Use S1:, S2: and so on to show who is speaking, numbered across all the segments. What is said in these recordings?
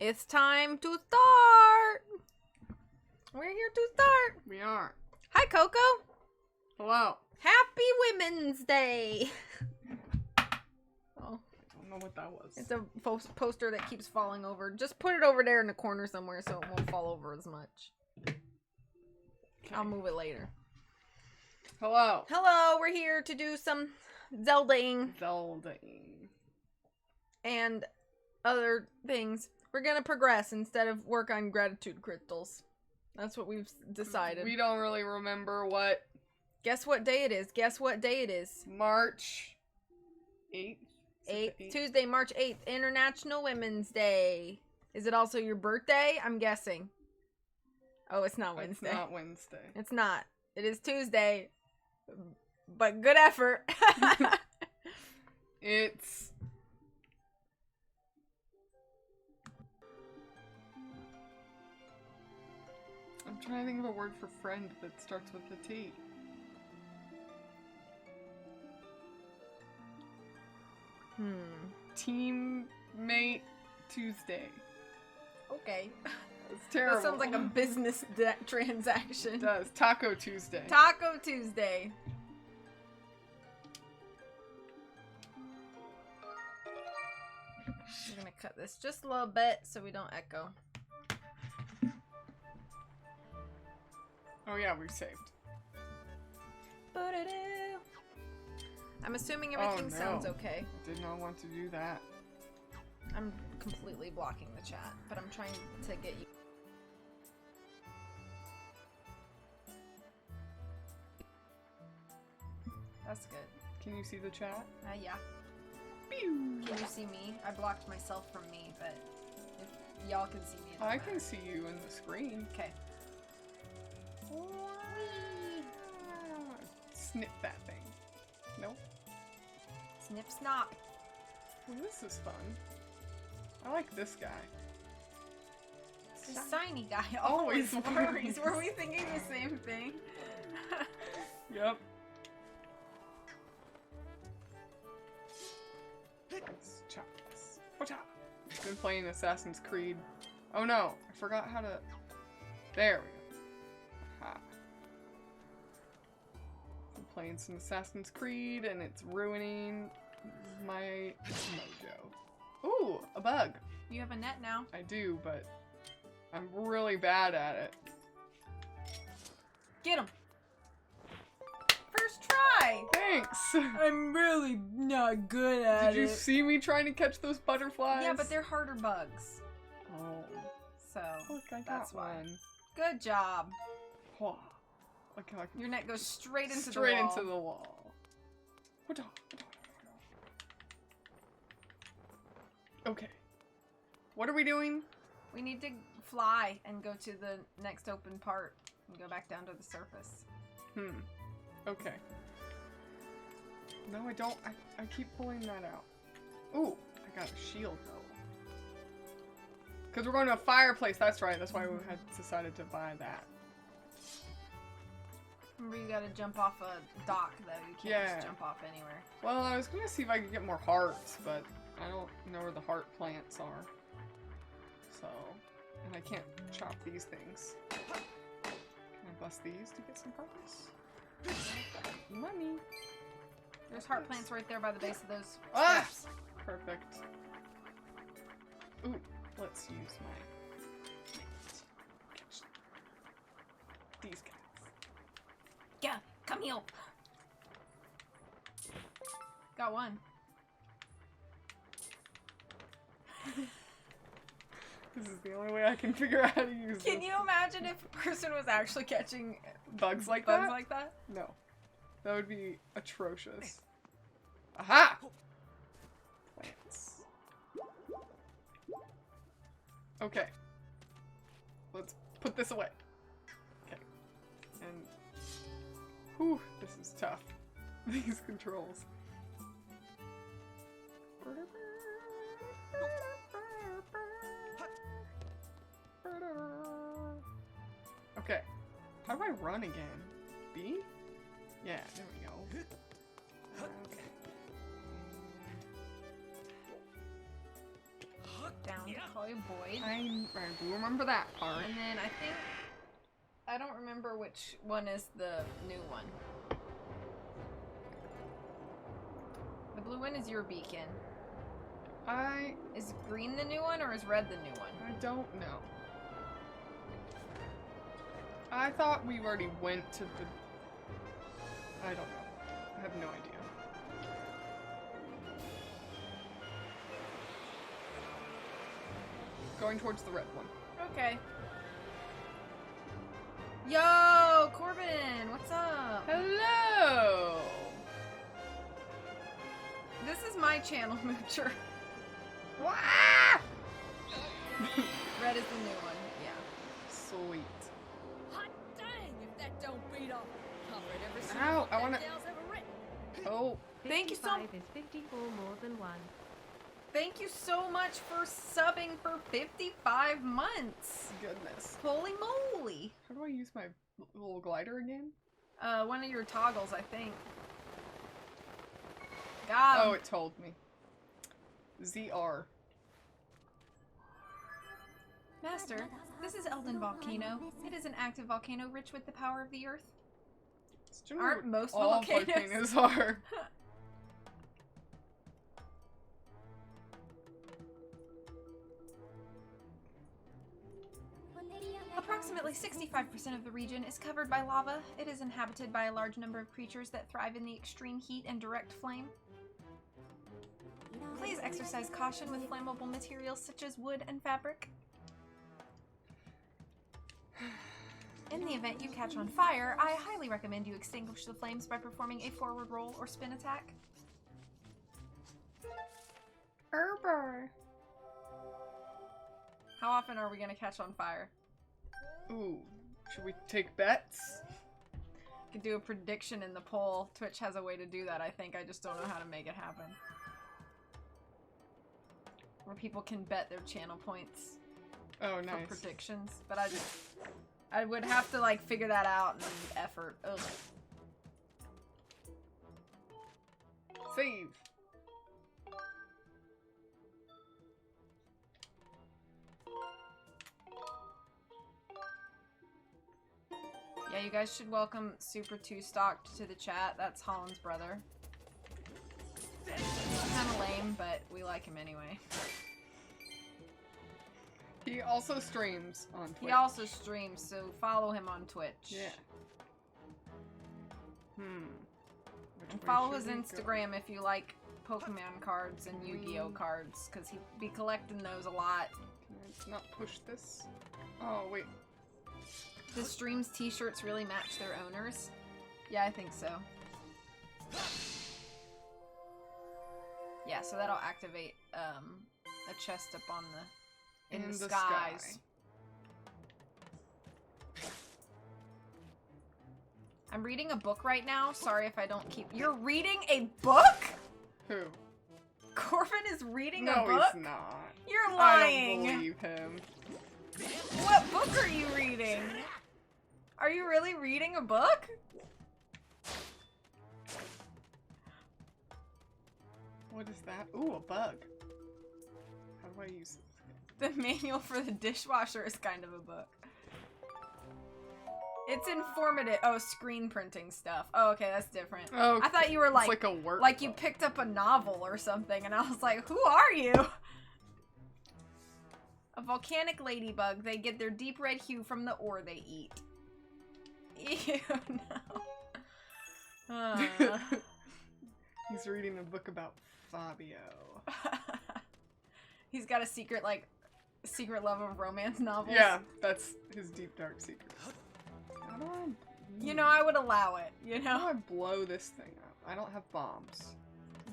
S1: It's time to start. We're here to start.
S2: We are.
S1: Hi, Coco.
S2: Hello.
S1: Happy Women's Day. Oh,
S2: I don't know what that was.
S1: it's a poster that keeps falling over. Just put it over there in the corner somewhere so it won't fall over as much.
S2: Okay.
S1: I'll move it later.
S2: Hello.
S1: Hello, we're here to do some Zeldaing and other things. We're gonna progress instead of work on gratitude crystals. That's what we've decided.
S2: We don't really remember what.
S1: Guess what day it is? Guess what day it is?
S2: March 8th?
S1: 8th. Tuesday, March 8th. International Women's Day. Is it also your birthday? I'm guessing. Oh, it's not Wednesday.
S2: It's not Wednesday.
S1: It's not. It is Tuesday. But good effort.
S2: It's... I'm trying to think of a word for friend that starts with a T. Teammate Tuesday.
S1: Okay.
S2: It's terrible.
S1: That sounds like a business transaction.
S2: It does. Taco Tuesday.
S1: Taco Tuesday. I'm gonna cut this just a little bit so we don't echo.
S2: Oh yeah, we've saved.
S1: I'm assuming everything sounds okay.
S2: I did not want to do that.
S1: I'm completely blocking the chat, but I'm trying to get you. That's good.
S2: Can you see the chat?
S1: Yeah.
S2: Pew!
S1: Can you see me? I blocked myself from me, but if y'all can see me.
S2: I can see you in the screen.
S1: Okay.
S2: Snip that thing. Nope.
S1: Snip snop.
S2: Well, this is fun. I like this guy.
S1: The shiny guy
S2: Always
S1: always worries. Were we thinking the same thing?
S2: Yep. Let's chop this. I've been playing Assassin's Creed. Oh no, I forgot how to... There we go. Aha. I'm playing some Assassin's Creed and it's ruining my mojo. Ooh, a bug.
S1: You have a net now.
S2: I do, but I'm really bad at it.
S1: Get him. First try.
S2: Thanks.
S1: I'm really not good at
S2: Did you see me trying to catch those butterflies?
S1: Yeah, but they're harder bugs.
S2: Oh.
S1: So
S2: Look, I
S1: that's
S2: got
S1: why.
S2: one.
S1: Good job.
S2: Whoa. Look how I can
S1: Your net goes straight into
S2: straight
S1: the wall.
S2: into the wall. Okay. What are we doing?
S1: We need to fly and go to the next open part and go back down to the surface.
S2: Okay. No, I don't. I keep pulling that out. Ooh, I got a shield though. Because we're going to a fireplace. That's right. That's why we had decided to buy that.
S1: Remember, you gotta jump off a dock, though. You can't just jump off anywhere.
S2: Well, I was going to see if I could get more hearts, but I don't know where the heart plants are. So, and I can't chop these things. Can I bust these to get some hearts? Money.
S1: There's heart plants right there by the base of those steps.
S2: Perfect. Ooh, let's use my... Catch these guys.
S1: Yeah, come here. Got one.
S2: This is the only way I can figure out how to use
S1: Can
S2: this.
S1: you imagine if a person was actually catching
S2: bugs like
S1: bugs
S2: that?
S1: like that?
S2: No. That would be atrocious. Aha! Plants. Okay. Let's put this away. Okay. And... Whew, this is tough. These controls. Okay. How do I run again? B? Yeah, there we go. Okay.
S1: down. Call you Boyd.
S2: I do remember that part.
S1: And then I think... I don't remember which one is the new one. The blue one is your beacon. Is green the new one or is red the new one?
S2: I don't know. I thought we already went to the... I don't know. I have no idea. Going towards the red one.
S1: Okay. Yo, Corbin, what's up?
S2: Hello!
S1: This is my channel, Moocher.
S2: Wah!
S1: Red is the new one, yeah.
S2: Sweet.
S3: Hot dang if that don't beat off. Covered every single
S2: Ow,
S3: book
S2: I wanna-
S3: that gal's ever written.
S2: Oh,
S1: Thank you so
S4: 55 is 54 more than 1.
S1: Thank you so much for subbing for 55 months.
S2: goodness.
S1: Holy moly.
S2: How do I use my little glider again?
S1: One of your toggles, I think. God.
S2: Oh, it told me. ZR.
S1: Master, this is Elden Volcano. It is an active volcano rich with the power of the earth.
S2: It's generally
S1: Aren't
S2: what
S1: most
S2: all
S1: volcanoes?
S2: are.
S1: Approximately 65% of the region is covered by lava. It is inhabited by a large number of creatures that thrive in the extreme heat and direct flame. Please exercise caution with flammable materials such as wood and fabric. In the event you catch on fire, I highly recommend you extinguish the flames by performing a forward roll or spin attack.
S2: Herber.
S1: How often are we going to catch on fire?
S2: Ooh, should we take bets?
S1: Could do a prediction in the poll. Twitch has a way to do that, I think. I just don't know how to make it happen. Where people can bet their channel points
S2: Oh,
S1: for
S2: nice.
S1: predictions. But I would have to like figure that out and effort. Ugh.
S2: Save.
S1: Yeah, you guys should welcome Super 2 Stocked to the chat. That's Holland's brother. Kind of lame, but we like him anyway.
S2: He also streams on Twitch.
S1: He also streams, so follow him on Twitch.
S2: Yeah. Which
S1: And
S2: way
S1: follow
S2: should
S1: his
S2: we
S1: Instagram if you like Pokemon cards and Yu-Gi-Oh cards, because he'd be collecting those a lot.
S2: Can I not push this? Oh, wait.
S1: The stream's t-shirts really match their owners. Yeah, I think so. Yeah, so that'll activate a chest up on the in the skies. I'm reading a book right now. Sorry if I don't keep. You're reading a book?
S2: Who?
S1: Corbin is reading
S2: No,
S1: a book?
S2: he's not.
S1: You're
S2: I
S1: lying.
S2: don't believe him.
S1: What book are you reading? Are you really reading a book?
S2: What is that? Ooh, a bug. How do I use it?
S1: The manual for the dishwasher is kind of a book. It's informative. Oh, screen printing stuff. Oh, okay, that's different.
S2: Oh,
S1: I thought you were
S2: it's
S1: like
S2: like a work.
S1: like you picked up a novel or something, and I was like, who are you? A volcanic ladybug. They get their deep red hue from the ore they eat. Ew, no.
S2: He's reading a book about Fabio.
S1: He's got a secret love of romance novels.
S2: Yeah, that's his deep dark secret. How do I...
S1: You know, I would allow it, you
S2: How do
S1: know?
S2: I blow this thing up? I don't have bombs.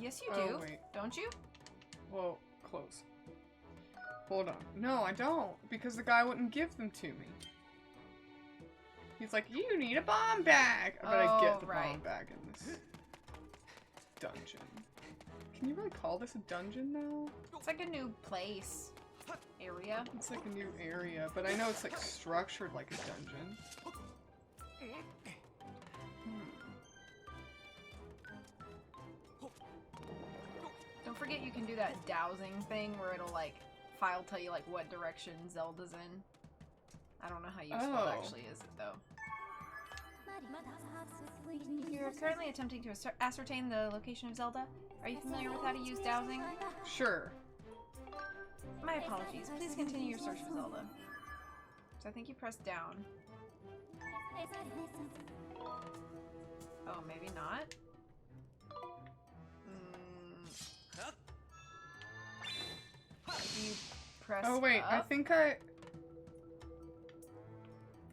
S1: Yes, you
S2: Oh,
S1: do.
S2: wait.
S1: Don't you?
S2: Well, close. Hold on. No, I don't. Because the guy wouldn't give them to me. He's like, you need a bomb bag! But I get the
S1: right.
S2: bomb bag in this dungeon. Can you really call this a dungeon, though?
S1: It's like a new place. Area.
S2: It's like a new area, but I know it's like structured like a dungeon.
S1: Don't forget you can do that dowsing thing where it'll like file tell you like what direction Zelda's in. I don't know how useful it actually is, though. You're currently attempting to ascertain the location of Zelda. Are you familiar with how to use dowsing?
S2: Sure.
S1: My apologies. Please continue your search for Zelda. So I think you press down. Oh, maybe not. Do you press
S2: Oh wait,
S1: up?
S2: I think I...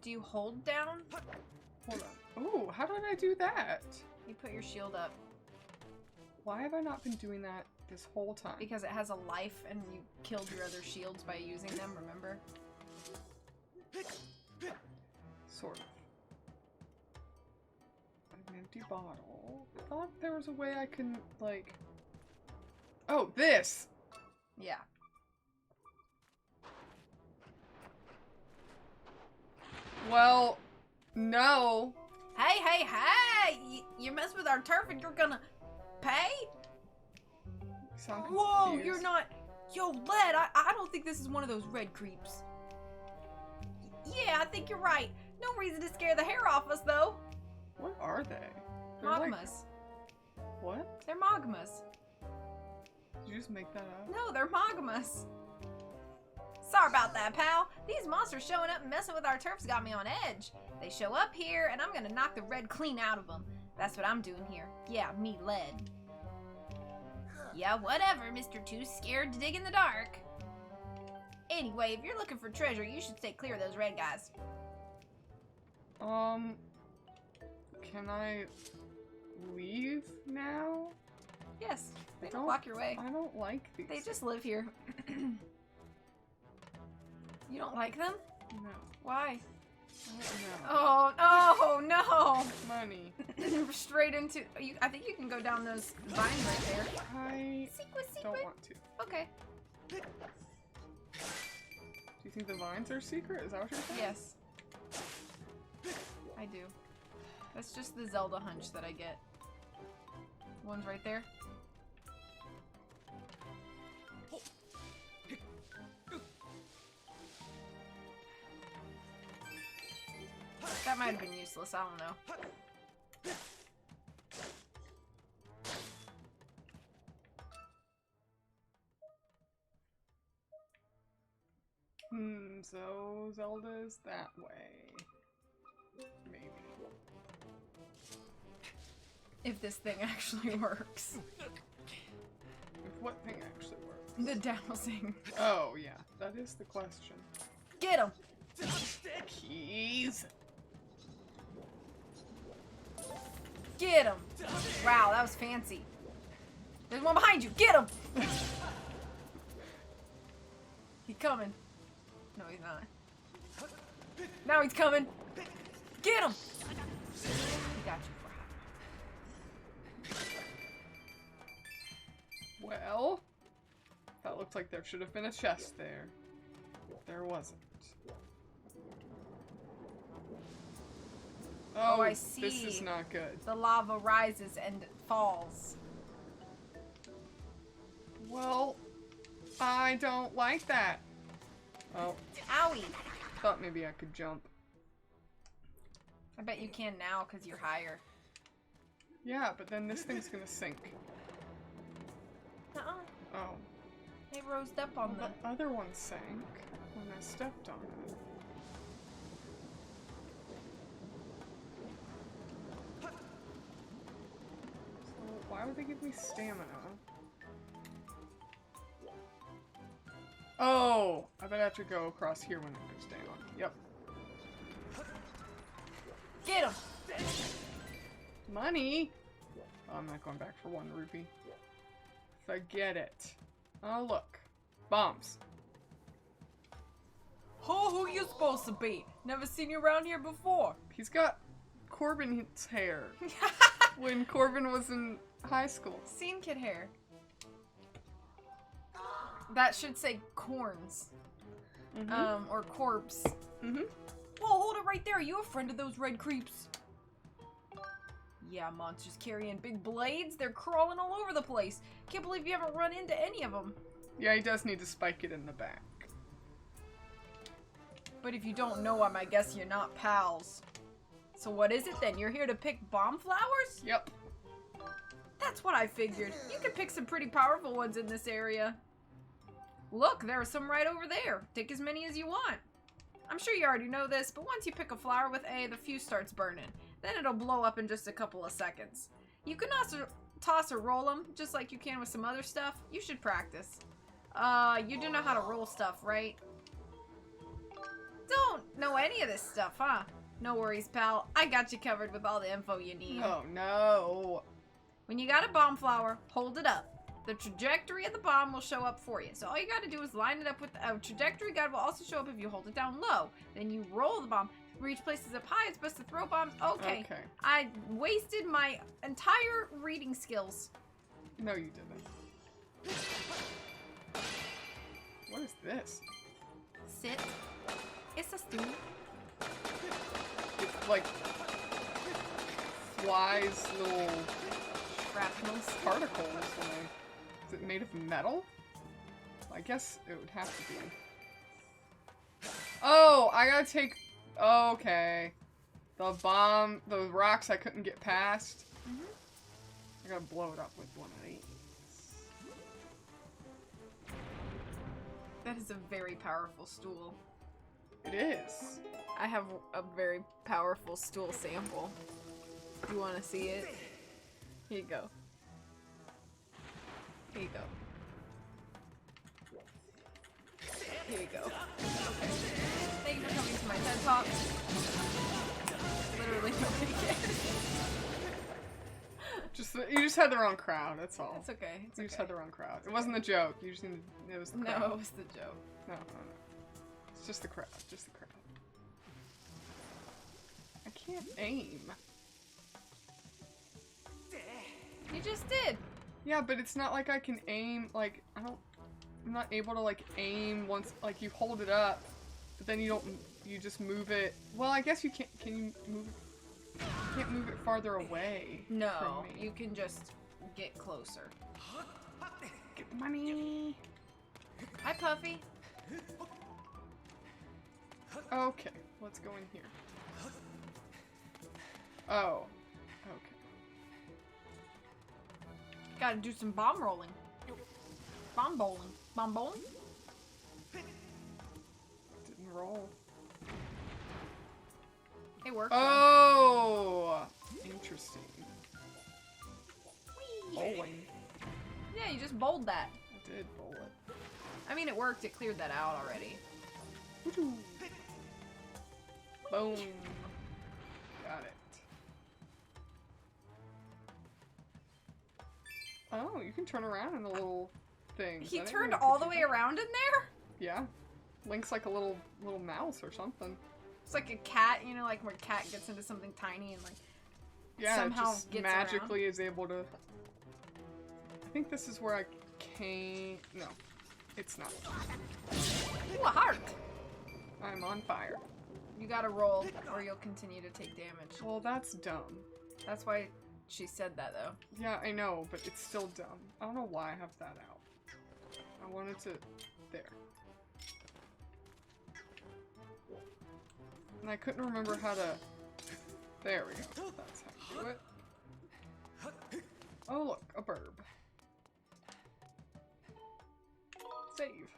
S1: Do you hold down?
S2: Hold on. Ooh, how did I do that?
S1: You put your shield up.
S2: Why have I not been doing that this whole time?
S1: Because it has a life and you killed your other shields by using them, remember?
S2: Sort of. An empty bottle. I thought there was a way I can, like... Oh, this!
S1: Yeah.
S2: Well, no.
S1: Hey, hey, hey! You mess with our turf and you're gonna pay?
S2: You sound
S1: Whoa,
S2: confused.
S1: you're not... Yo, Led, I don't think this is one of those red creeps. Yeah, I think you're right. No reason to scare the hair off us, though.
S2: What are they? They're like-
S1: Magmas.
S2: What?
S1: They're magmas.
S2: Did you just make that up?
S1: No, they're magmas. Sorry about that, pal. These monsters showing up and messing with our turfs got me on edge. They show up here, and I'm gonna knock the red clean out of them. That's what I'm doing here. Yeah, me, Led. Yeah, whatever, Mr. Too Scared to dig in the dark. Anyway, if you're looking for treasure, you should stay clear of those red guys.
S2: Can I leave now?
S1: Yes, they
S2: I
S1: don't block your way.
S2: I don't like these.
S1: They just live here. You don't like them?
S2: No.
S1: Why?
S2: No.
S1: Oh, no!
S2: Money.
S1: Straight into... I think you can go down those vines right there.
S2: I
S1: Secret.
S2: don't want to.
S1: Okay.
S2: Do you think the vines are secret? Is that what you're saying?
S1: Yes. I do. That's just the Zelda hunch that I get. One's right there. That might have been useless, I don't know.
S2: So Zelda's that way. Maybe.
S1: If this thing actually works.
S2: If what thing actually works?
S1: The dowsing.
S2: Oh, yeah. That is the question.
S1: Get him!
S2: Keys!
S1: Get him! Wow, that was fancy. There's one behind you! Get him! He's coming. No, he's not. Now he's coming! Get him! He got you for high.
S2: Well, that looked like there should have been a chest there. There wasn't.
S1: Oh, I
S2: This
S1: see.
S2: is not good.
S1: The lava rises and falls.
S2: Well, I don't like that. Oh,
S1: Owie!
S2: thought maybe I could jump.
S1: I bet you can now because you're higher.
S2: Yeah, but then this thing's gonna sink.
S1: Uh-uh.
S2: Oh.
S1: They rose up on
S2: Well,
S1: the...
S2: the other one sank when I stepped on it. So why would they give me stamina? Oh! I bet I have to go across here when it goes down. Yep.
S1: Get him!
S2: Money! Oh, I'm not going back for 1 rupee. Forget it. Oh, look. Bombs.
S1: Oh, who you supposed to be? Never seen you around here before.
S2: He's got Corbin's hair. When Corbin was in high school.
S1: Scene kid hair. That should say corns.
S2: Mm-hmm.
S1: Or corpse.
S2: Mm-hmm.
S1: Whoa, hold it right there. Are you a friend of those red creeps? Yeah, monsters carrying big blades. They're crawling all over the place. Can't believe you haven't run into any of them.
S2: Yeah, he does need to spike it in the back.
S1: But if you don't know him, I guess you're not pals. So what is it then? You're here to pick bomb flowers?
S2: Yep.
S1: That's what I figured. You can pick some pretty powerful ones in this area. Look, there are some right over there. Take as many as you want. I'm sure you already know this, but once you pick a flower with A, the fuse starts burning. Then it'll blow up in just a couple of seconds. You can also toss or roll them, just like you can with some other stuff. You should practice. You do know how to roll stuff, right? Don't know any of this stuff, huh? No worries, pal. I got you covered with all the info you need.
S2: Oh, no.
S1: When you got a bomb flower, hold it up. The trajectory of the bomb will show up for you. So all you got to do is line it up with a trajectory guide will also show up if you hold it down low. Then you roll the bomb. Reach places up high. It's best to throw bombs. Okay. I wasted my entire reading skills.
S2: No, you didn't. What is this?
S1: Sit. It's a stool.
S2: It, like, flies little
S1: Shrapnels.
S2: particles when they... Is it made of metal? I guess it would have to be. Oh, I gotta take... Okay. The bomb, the rocks I couldn't get past. I gotta blow it up with one of these.
S1: That is a very powerful stool.
S2: It is.
S1: I have a very powerful stool sample. Do you want to see it? Here you go. Here you go. Here you go. Okay. Thank you for coming to my TED Talk. Literally nobody cares.
S2: You just had the wrong crowd, that's all.
S1: It's okay. It's
S2: You
S1: okay.
S2: just had the wrong crowd. It wasn't the joke. You just needed, it was the crowd.
S1: No, it was the joke.
S2: No. It's just the crowd. Just the crowd. I can't aim.
S1: You just did.
S2: Yeah, but it's not like I can aim, like, I'm not able to, like, aim once, like, you hold it up, but then you just move it. Well, I guess you can't, can you move it? You can't move it farther away.
S1: No,
S2: from me.
S1: you can just get closer.
S2: Get money.
S1: Hi, Puffy.
S2: Okay, let's go in here. Oh. Okay.
S1: Gotta do some bomb rolling. Bomb bowling. Bomb bowling?
S2: Didn't roll.
S1: It worked.
S2: Oh! Interesting. Bowling.
S1: Yeah, you just bowled that.
S2: I did bowl it.
S1: I mean, it worked. It cleared that out already.
S2: Boom. Got it. Oh, you can turn around in the little things.
S1: He
S2: I didn't
S1: turned
S2: know you
S1: all
S2: could
S1: the
S2: do
S1: way
S2: that.
S1: around in there?
S2: Yeah. Link's like a little mouse or something.
S1: It's like a cat, you know, like where a cat gets into something tiny and like
S2: Yeah,
S1: somehow
S2: it just
S1: gets
S2: magically is able to... I think this is where I can't... No, it's not.
S1: Ooh, a heart!
S2: I'm on fire.
S1: You gotta roll or you'll continue to take damage.
S2: Well, that's dumb.
S1: That's why she said that though.
S2: Yeah, I know, but it's still dumb. I don't know why I have that out. I wanted to... There. And I couldn't remember how to... There we go. That's how you do it. Oh look, a burb. Save.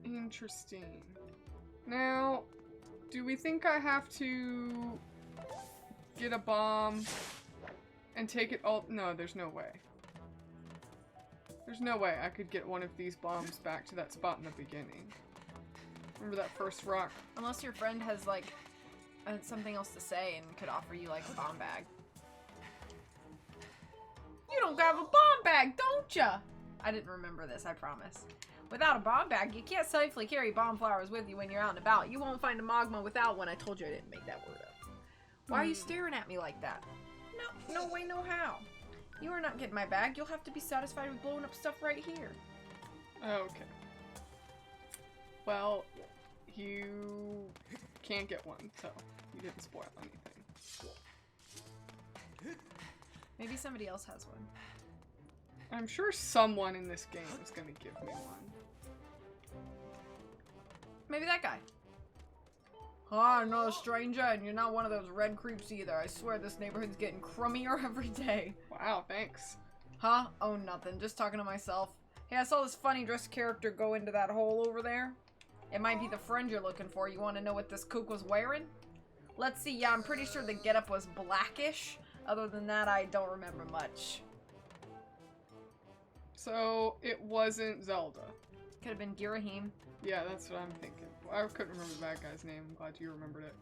S2: Interesting. Now, do we think I have to get a bomb and take it all? No, there's no way. There's no way I could get one of these bombs back to that spot in the beginning. Remember that first rock?
S1: Unless your friend has like something else to say and could offer you like a bomb bag. You don't have a bomb bag, don't ya? I didn't remember this, I promise. Without a bomb bag, you can't safely carry bomb flowers with you when you're out and about. You won't find a magma without one. I told you I didn't make that word up. Why are you staring at me like that? No way, no how. You are not getting my bag. You'll have to be satisfied with blowing up stuff right here.
S2: Okay. Well, you can't get one, so You didn't spoil anything.
S1: Maybe somebody else has one.
S2: I'm sure someone in this game is gonna give me one.
S1: Maybe that guy. Hi, I'm not a stranger, and you're not one of those red creeps either. I swear this neighborhood's getting crummier every day.
S2: Wow, thanks.
S1: Huh? Oh, nothing. Just talking to myself. Hey, I saw this funny dressed character go into that hole over there. It might be the friend you're looking for. You want to know what this kook was wearing? Let's see. Yeah, I'm pretty sure the getup was blackish. Other than that, I don't remember much.
S2: So, it wasn't Zelda.
S1: Could have been Girahim.
S2: Yeah, that's what I'm thinking. I couldn't remember the bad guy's name. I'm glad you remembered it.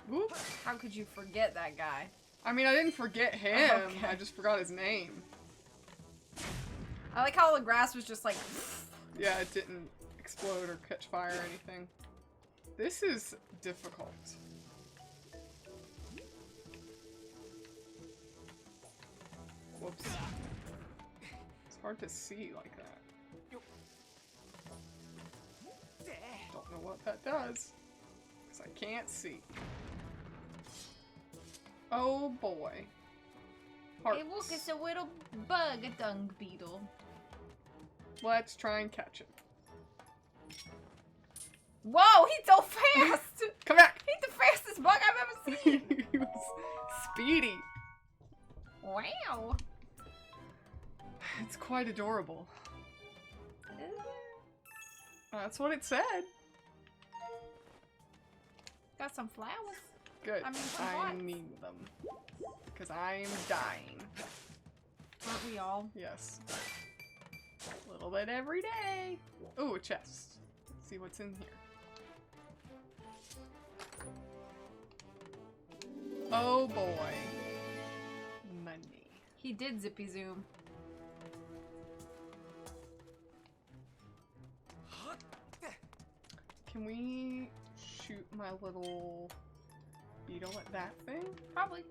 S2: Whoop.
S1: How could you forget that guy?
S2: I mean, I didn't forget him.
S1: Okay.
S2: I just forgot his name.
S1: I like how the grass was just like...
S2: Yeah, it didn't explode or catch fire or anything. This is difficult. Whoops. It's hard to see like that. Don't know what that does. Because I can't see. Oh boy. Hearts.
S1: Hey, look, it's a little bug, a dung beetle.
S2: Let's try and catch it.
S1: Whoa, he's so fast!
S2: Come back!
S1: He's the fastest bug I've ever seen!
S2: He was speedy.
S1: Wow.
S2: It's quite adorable. That's what it said.
S1: Got some flowers.
S2: Good.
S1: I mean, some
S2: I
S1: pots.
S2: need them. Because I'm dying.
S1: Aren't we all?
S2: Yes. A little bit every day. Ooh, a chest. Let's see what's in here. Oh boy. Money.
S1: He did zippy zoom.
S2: Can we shoot my little beetle at that thing?
S1: Probably.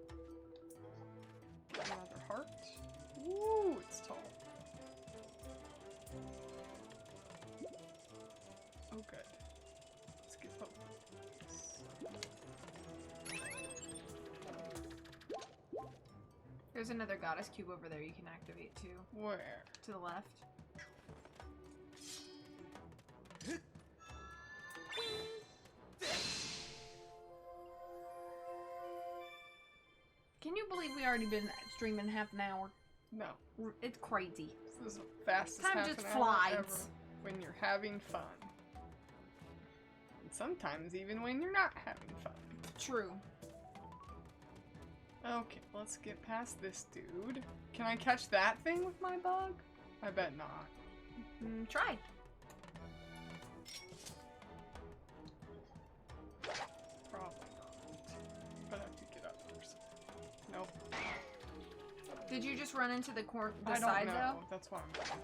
S2: Another heart. Ooh, it's tall. Oh, good. Let's get both of these.
S1: There's another goddess cube over there you can activate too.
S2: Where?
S1: To the left. Can you believe we already been streaming half an hour?
S2: No.
S1: It's crazy.
S2: This is the fastest
S1: Time
S2: half
S1: just
S2: an hour
S1: flies.
S2: ever when you're having fun. And sometimes even when you're not having fun.
S1: True.
S2: Okay, let's get past this dude. Can I catch that thing with my bug? I bet not.
S1: Try.
S2: Probably not. But I have to get up first. Nope.
S1: Did you just run into the
S2: I
S1: side
S2: don't know.
S1: though?
S2: That's why I'm going.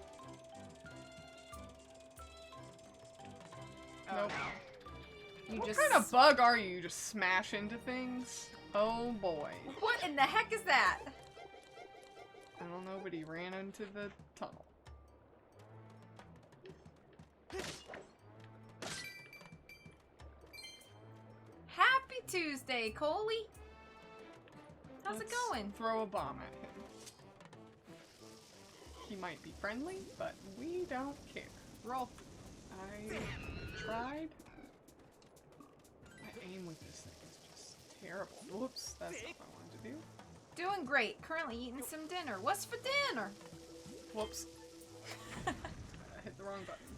S1: Oh,
S2: Nope.
S1: no. You
S2: What
S1: just...
S2: kind of bug are you? You just smash into things? Oh boy.
S1: What in the heck is that?
S2: I don't know, but he ran into the tunnel.
S1: Happy Tuesday, Coley. How's
S2: Let's
S1: it going?
S2: Throw a bomb at him. He might be friendly, but we don't care.
S1: Roll.
S2: I tried. My aim with this thing is just terrible. Whoops, that's not what I wanted to do.
S1: Doing great. Currently eating some dinner. What's for dinner?
S2: Whoops. I hit the wrong button.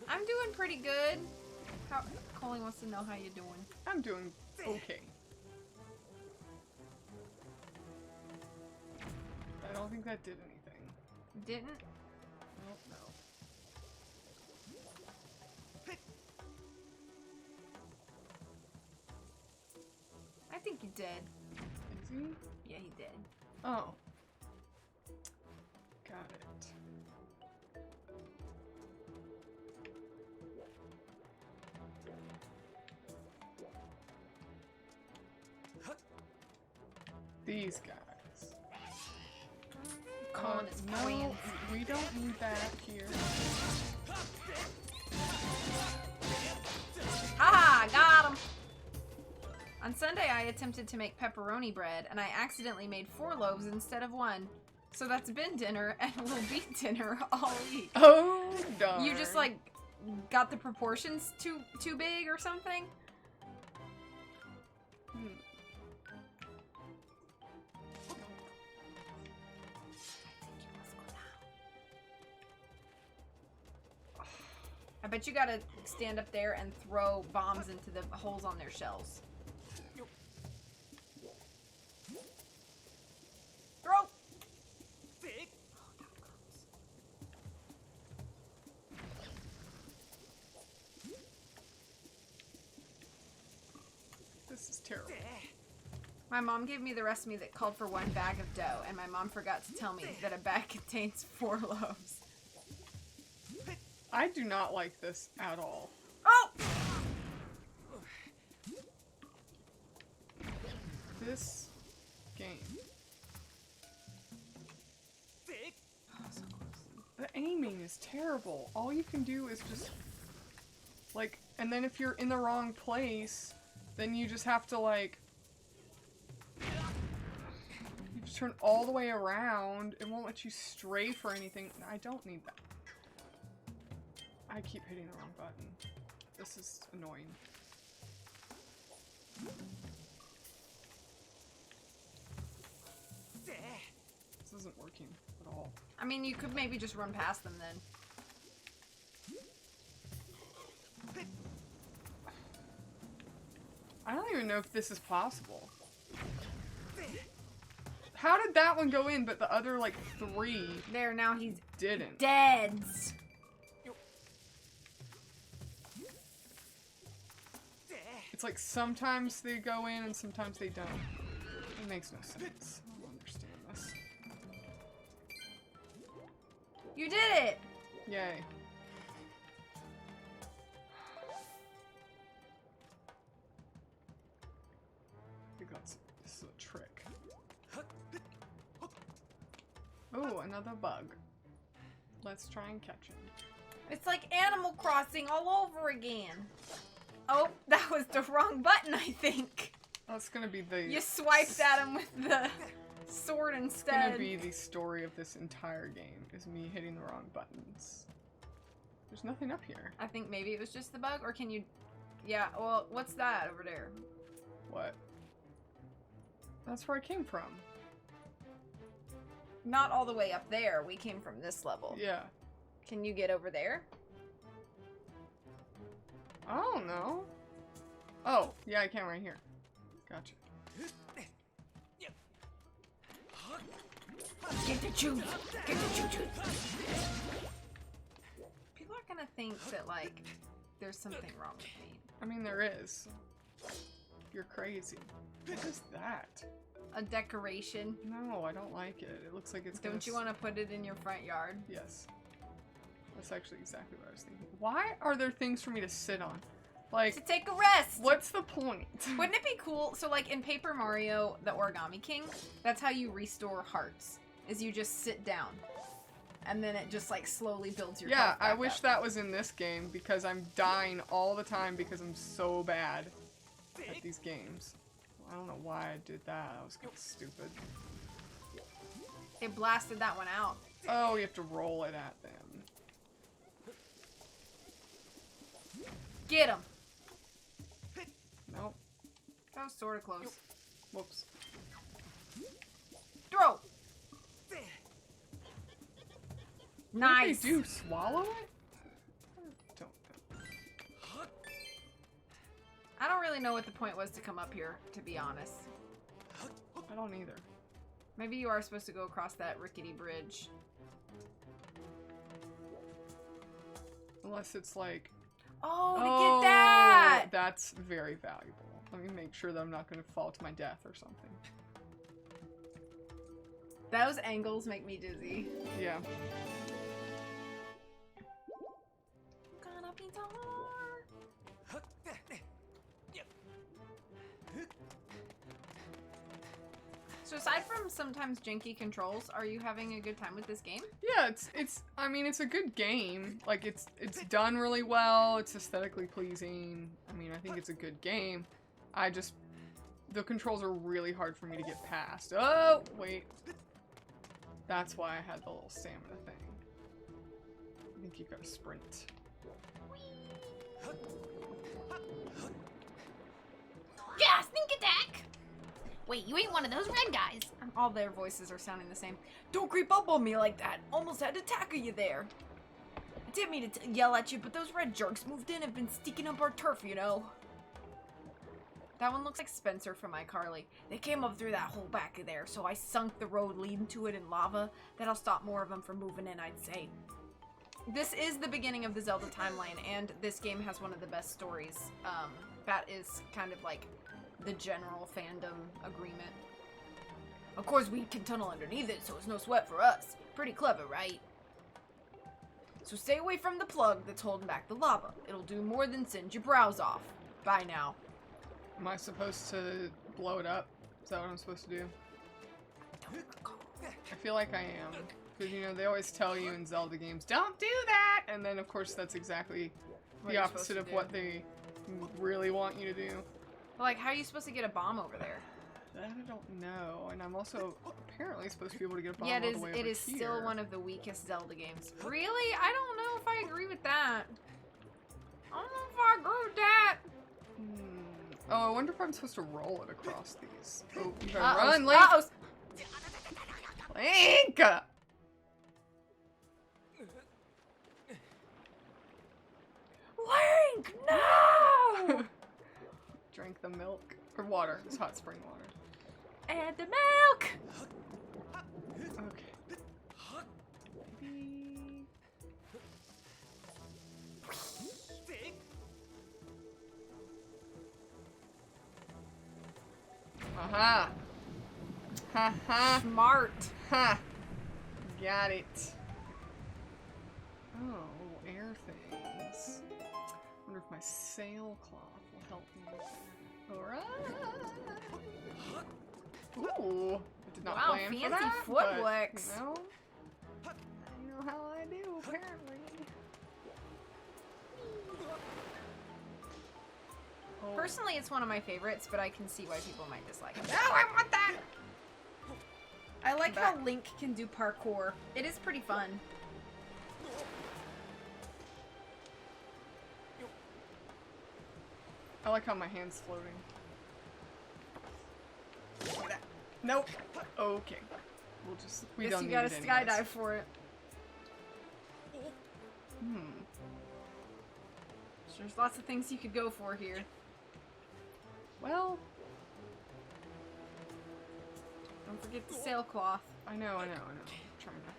S1: I'm doing pretty good. How Coley wants to know how you're doing.
S2: I'm doing okay. I don't think that did anything.
S1: Didn't?
S2: Oh, no.
S1: I think you did.
S2: Is he?
S1: Yeah, he did.
S2: Oh. Got it. These guys.
S1: Colin is
S2: no,
S1: friends.
S2: we don't need that here.
S1: Haha, got On Sunday, I attempted to make pepperoni bread, and I accidentally made 4 loaves instead of 1. So that's been dinner, and will be dinner all week.
S2: Oh, darn.
S1: You just, like, got the proportions too big or something? I bet you gotta stand up there and throw bombs into the holes on their shells. Throw!
S2: This is terrible.
S1: My mom gave me the recipe that called for 1 bag of dough, and my mom forgot to tell me that a bag contains 4 loaves.
S2: I do not like this at all.
S1: Oh!
S2: This game. The aiming is terrible. All you can do is just, like, and then if you're in the wrong place, then you just have to, like, you have to turn all the way around. It won't let you strafe or anything. I don't need that. I keep hitting the wrong button. This is annoying. This isn't working at all.
S1: I mean, you could maybe just run past them then.
S2: I don't even know if this is possible. How did that one go in, but the other, like, 3
S1: There, now he's
S2: didn't?
S1: dead.
S2: It's like sometimes they go in and sometimes they don't. It makes no sense. I don't understand this.
S1: You did it!
S2: Yay. I think this is a trick. Oh, another bug. Let's try and catch him.
S1: It's like Animal Crossing all over again. Oh, that was the wrong button, I think.
S2: That's gonna be the...
S1: You swiped at him with the sword
S2: It's
S1: instead.
S2: gonna be the story of this entire game, is me hitting the wrong buttons. There's nothing up here.
S1: I think maybe it was just the bug, or can you... Yeah, well, what's that over there?
S2: What? That's where I came from.
S1: Not all the way up there. We came from this level.
S2: Yeah.
S1: Can you get over there?
S2: I don't know. Oh, yeah, I can right here. Gotcha.
S1: Get the juice! Get the choo-choo! People are gonna think that, like, there's something wrong with me.
S2: I mean, there is. You're crazy. What is that?
S1: A decoration.
S2: No, I don't like it. It looks like it's gonna...
S1: Don't you want to put it in your front yard?
S2: Yes. That's actually exactly what I was thinking. Why are there things for me to sit on? Like...
S1: To take a rest!
S2: What's the point?
S1: Wouldn't it be cool? So, like, in Paper Mario, the Origami King, that's how you restore hearts. Is you just sit down. And then it just, like, slowly builds your
S2: Yeah,
S1: health
S2: I
S1: back
S2: wish
S1: up.
S2: that was in this game because I'm dying all the time because I'm so bad at these games. I don't know why I did that. That was kind of stupid.
S1: It blasted that one out.
S2: Oh, you have to roll it at them.
S1: Get him!
S2: Nope.
S1: That was sort of close.
S2: Whoops.
S1: Throw!
S2: What
S1: Nice!
S2: do they do? Swallow it? I don't know.
S1: I don't really know what the point was to come up here, to be honest.
S2: I don't either.
S1: Maybe you are supposed to go across that rickety bridge.
S2: Unless it's like...
S1: Oh, to get that!
S2: That's very valuable. Let me make sure that I'm not going to fall to my death or something.
S1: Those angles make me dizzy.
S2: Yeah.
S1: Gonna be taller. So aside from sometimes janky controls, are you having a good time with this game?
S2: Yeah, I mean, it's a good game. Like, it's done really well. It's aesthetically pleasing. I mean, I think it's a good game. I just the controls are really hard for me to get past. Oh, wait. That's why I had the little stamina thing. I think you gotta sprint.
S1: Yeah, sneak attack! Wait, you ain't one of those red guys. All their voices are sounding the same. Don't creep up on me like that. Almost had to tackle you there. I didn't mean to yell at you, but those red jerks moved in and have been sticking up our turf, you know. That one looks like Spencer from iCarly. They came up through that hole back there, so I sunk the road leading to it in lava. That'll stop more of them from moving in, I'd say. This is the beginning of the Zelda timeline, and this game has one of the best stories. That is kind of like the general fandom agreement. Of course, we can tunnel underneath it, so it's no sweat for us. Pretty clever, right? So stay away from the plug that's holding back the lava. It'll do more than singe your brows off. Bye now.
S2: Am I supposed to blow it up? Is that what I'm supposed to do? I feel like I am. Because, you know, they always tell you in Zelda games, don't do that! And then, of course, that's exactly the opposite of what they really want you to do.
S1: But, like, how are you supposed to get a bomb over there?
S2: That I don't know. And I'm also apparently supposed to be able to get a bomb
S1: Yeah,
S2: all the way over
S1: it is still
S2: here.
S1: one of the weakest Zelda games. Really? I don't know if I agree with that. I don't know if I agree with that.
S2: Oh, I wonder if I'm supposed to roll it across these. Oh, you gotta
S1: Uh-oh.
S2: run, Link!
S1: Uh-oh.
S2: Link!
S1: Link, no!
S2: Drank the milk. Or water. It's hot spring water.
S1: And the milk!
S2: Okay. Maybe... Aha! Ha ha!
S1: Smart.
S2: Ha! Got it. Oh, little air things. Wonder if my sailcloth will help me with that. Alright! Ooh! I did not
S1: Wow,
S2: plan
S1: fancy
S2: for that,
S1: foot
S2: but,
S1: flicks.
S2: you know, I know how I do, apparently. Oh.
S1: Personally, it's one of my favorites, but I can see why people might dislike it. No, I want that! I like how Link can do parkour. It is pretty fun.
S2: I like how my hand's floating. Nope. Okay. We'll just. We
S1: Guess
S2: don't
S1: you
S2: need
S1: gotta
S2: it
S1: skydive
S2: anyways.
S1: for it. There's lots of things you could go for here.
S2: Well,
S1: Don't forget the sailcloth.
S2: I know. I'm trying to.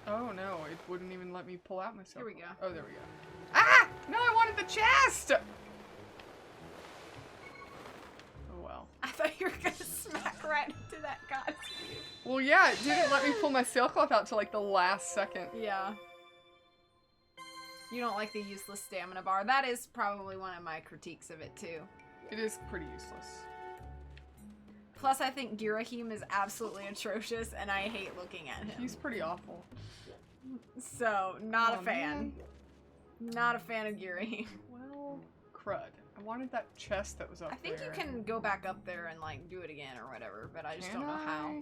S2: Oh no! It wouldn't even let me pull out myself.
S1: Here we go.
S2: Oh, there we go. Ah! No, I wanted the chest. Oh well.
S1: I thought you were gonna smack right into that guy's view.
S2: Well, yeah, it didn't let me pull my sailcloth out till like the last second.
S1: Yeah. You don't like the useless stamina bar. That is probably one of my critiques of it, too.
S2: It is pretty useless.
S1: Plus, I think Girahim is absolutely atrocious, and I hate looking at him.
S2: He's pretty awful.
S1: So, not
S2: Oh,
S1: a fan.
S2: man.
S1: Not a fan of Girahim.
S2: Well, crud. I wanted that chest that was up
S1: I think
S2: there.
S1: you can go back up there and, like, do it again or whatever, but I just
S2: Can
S1: don't know how.
S2: I?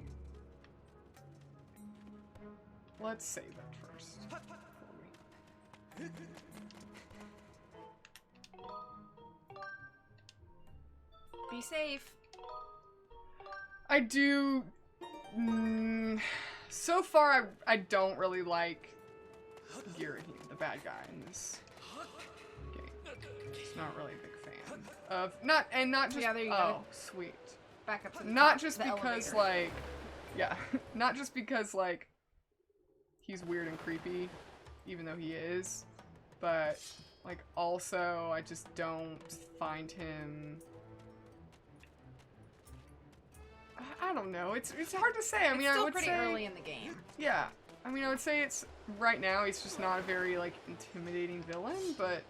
S2: Let's save it first.
S1: Be safe.
S2: I do. So far, I don't really like Girahim, the bad guy in this game. Just not really a big fan of not just.
S1: Yeah, there you
S2: oh,
S1: go.
S2: sweet.
S1: Back up to the
S2: Not
S1: top,
S2: just
S1: the
S2: because
S1: elevator.
S2: like, yeah, not just because like he's weird and creepy, even though he is, but like also I just don't find him. I don't know. It's hard to say. I mean,
S1: it's still
S2: I would
S1: pretty
S2: say
S1: early in the game.
S2: yeah. I mean, I would say it's right now. He's just not a very like intimidating villain, but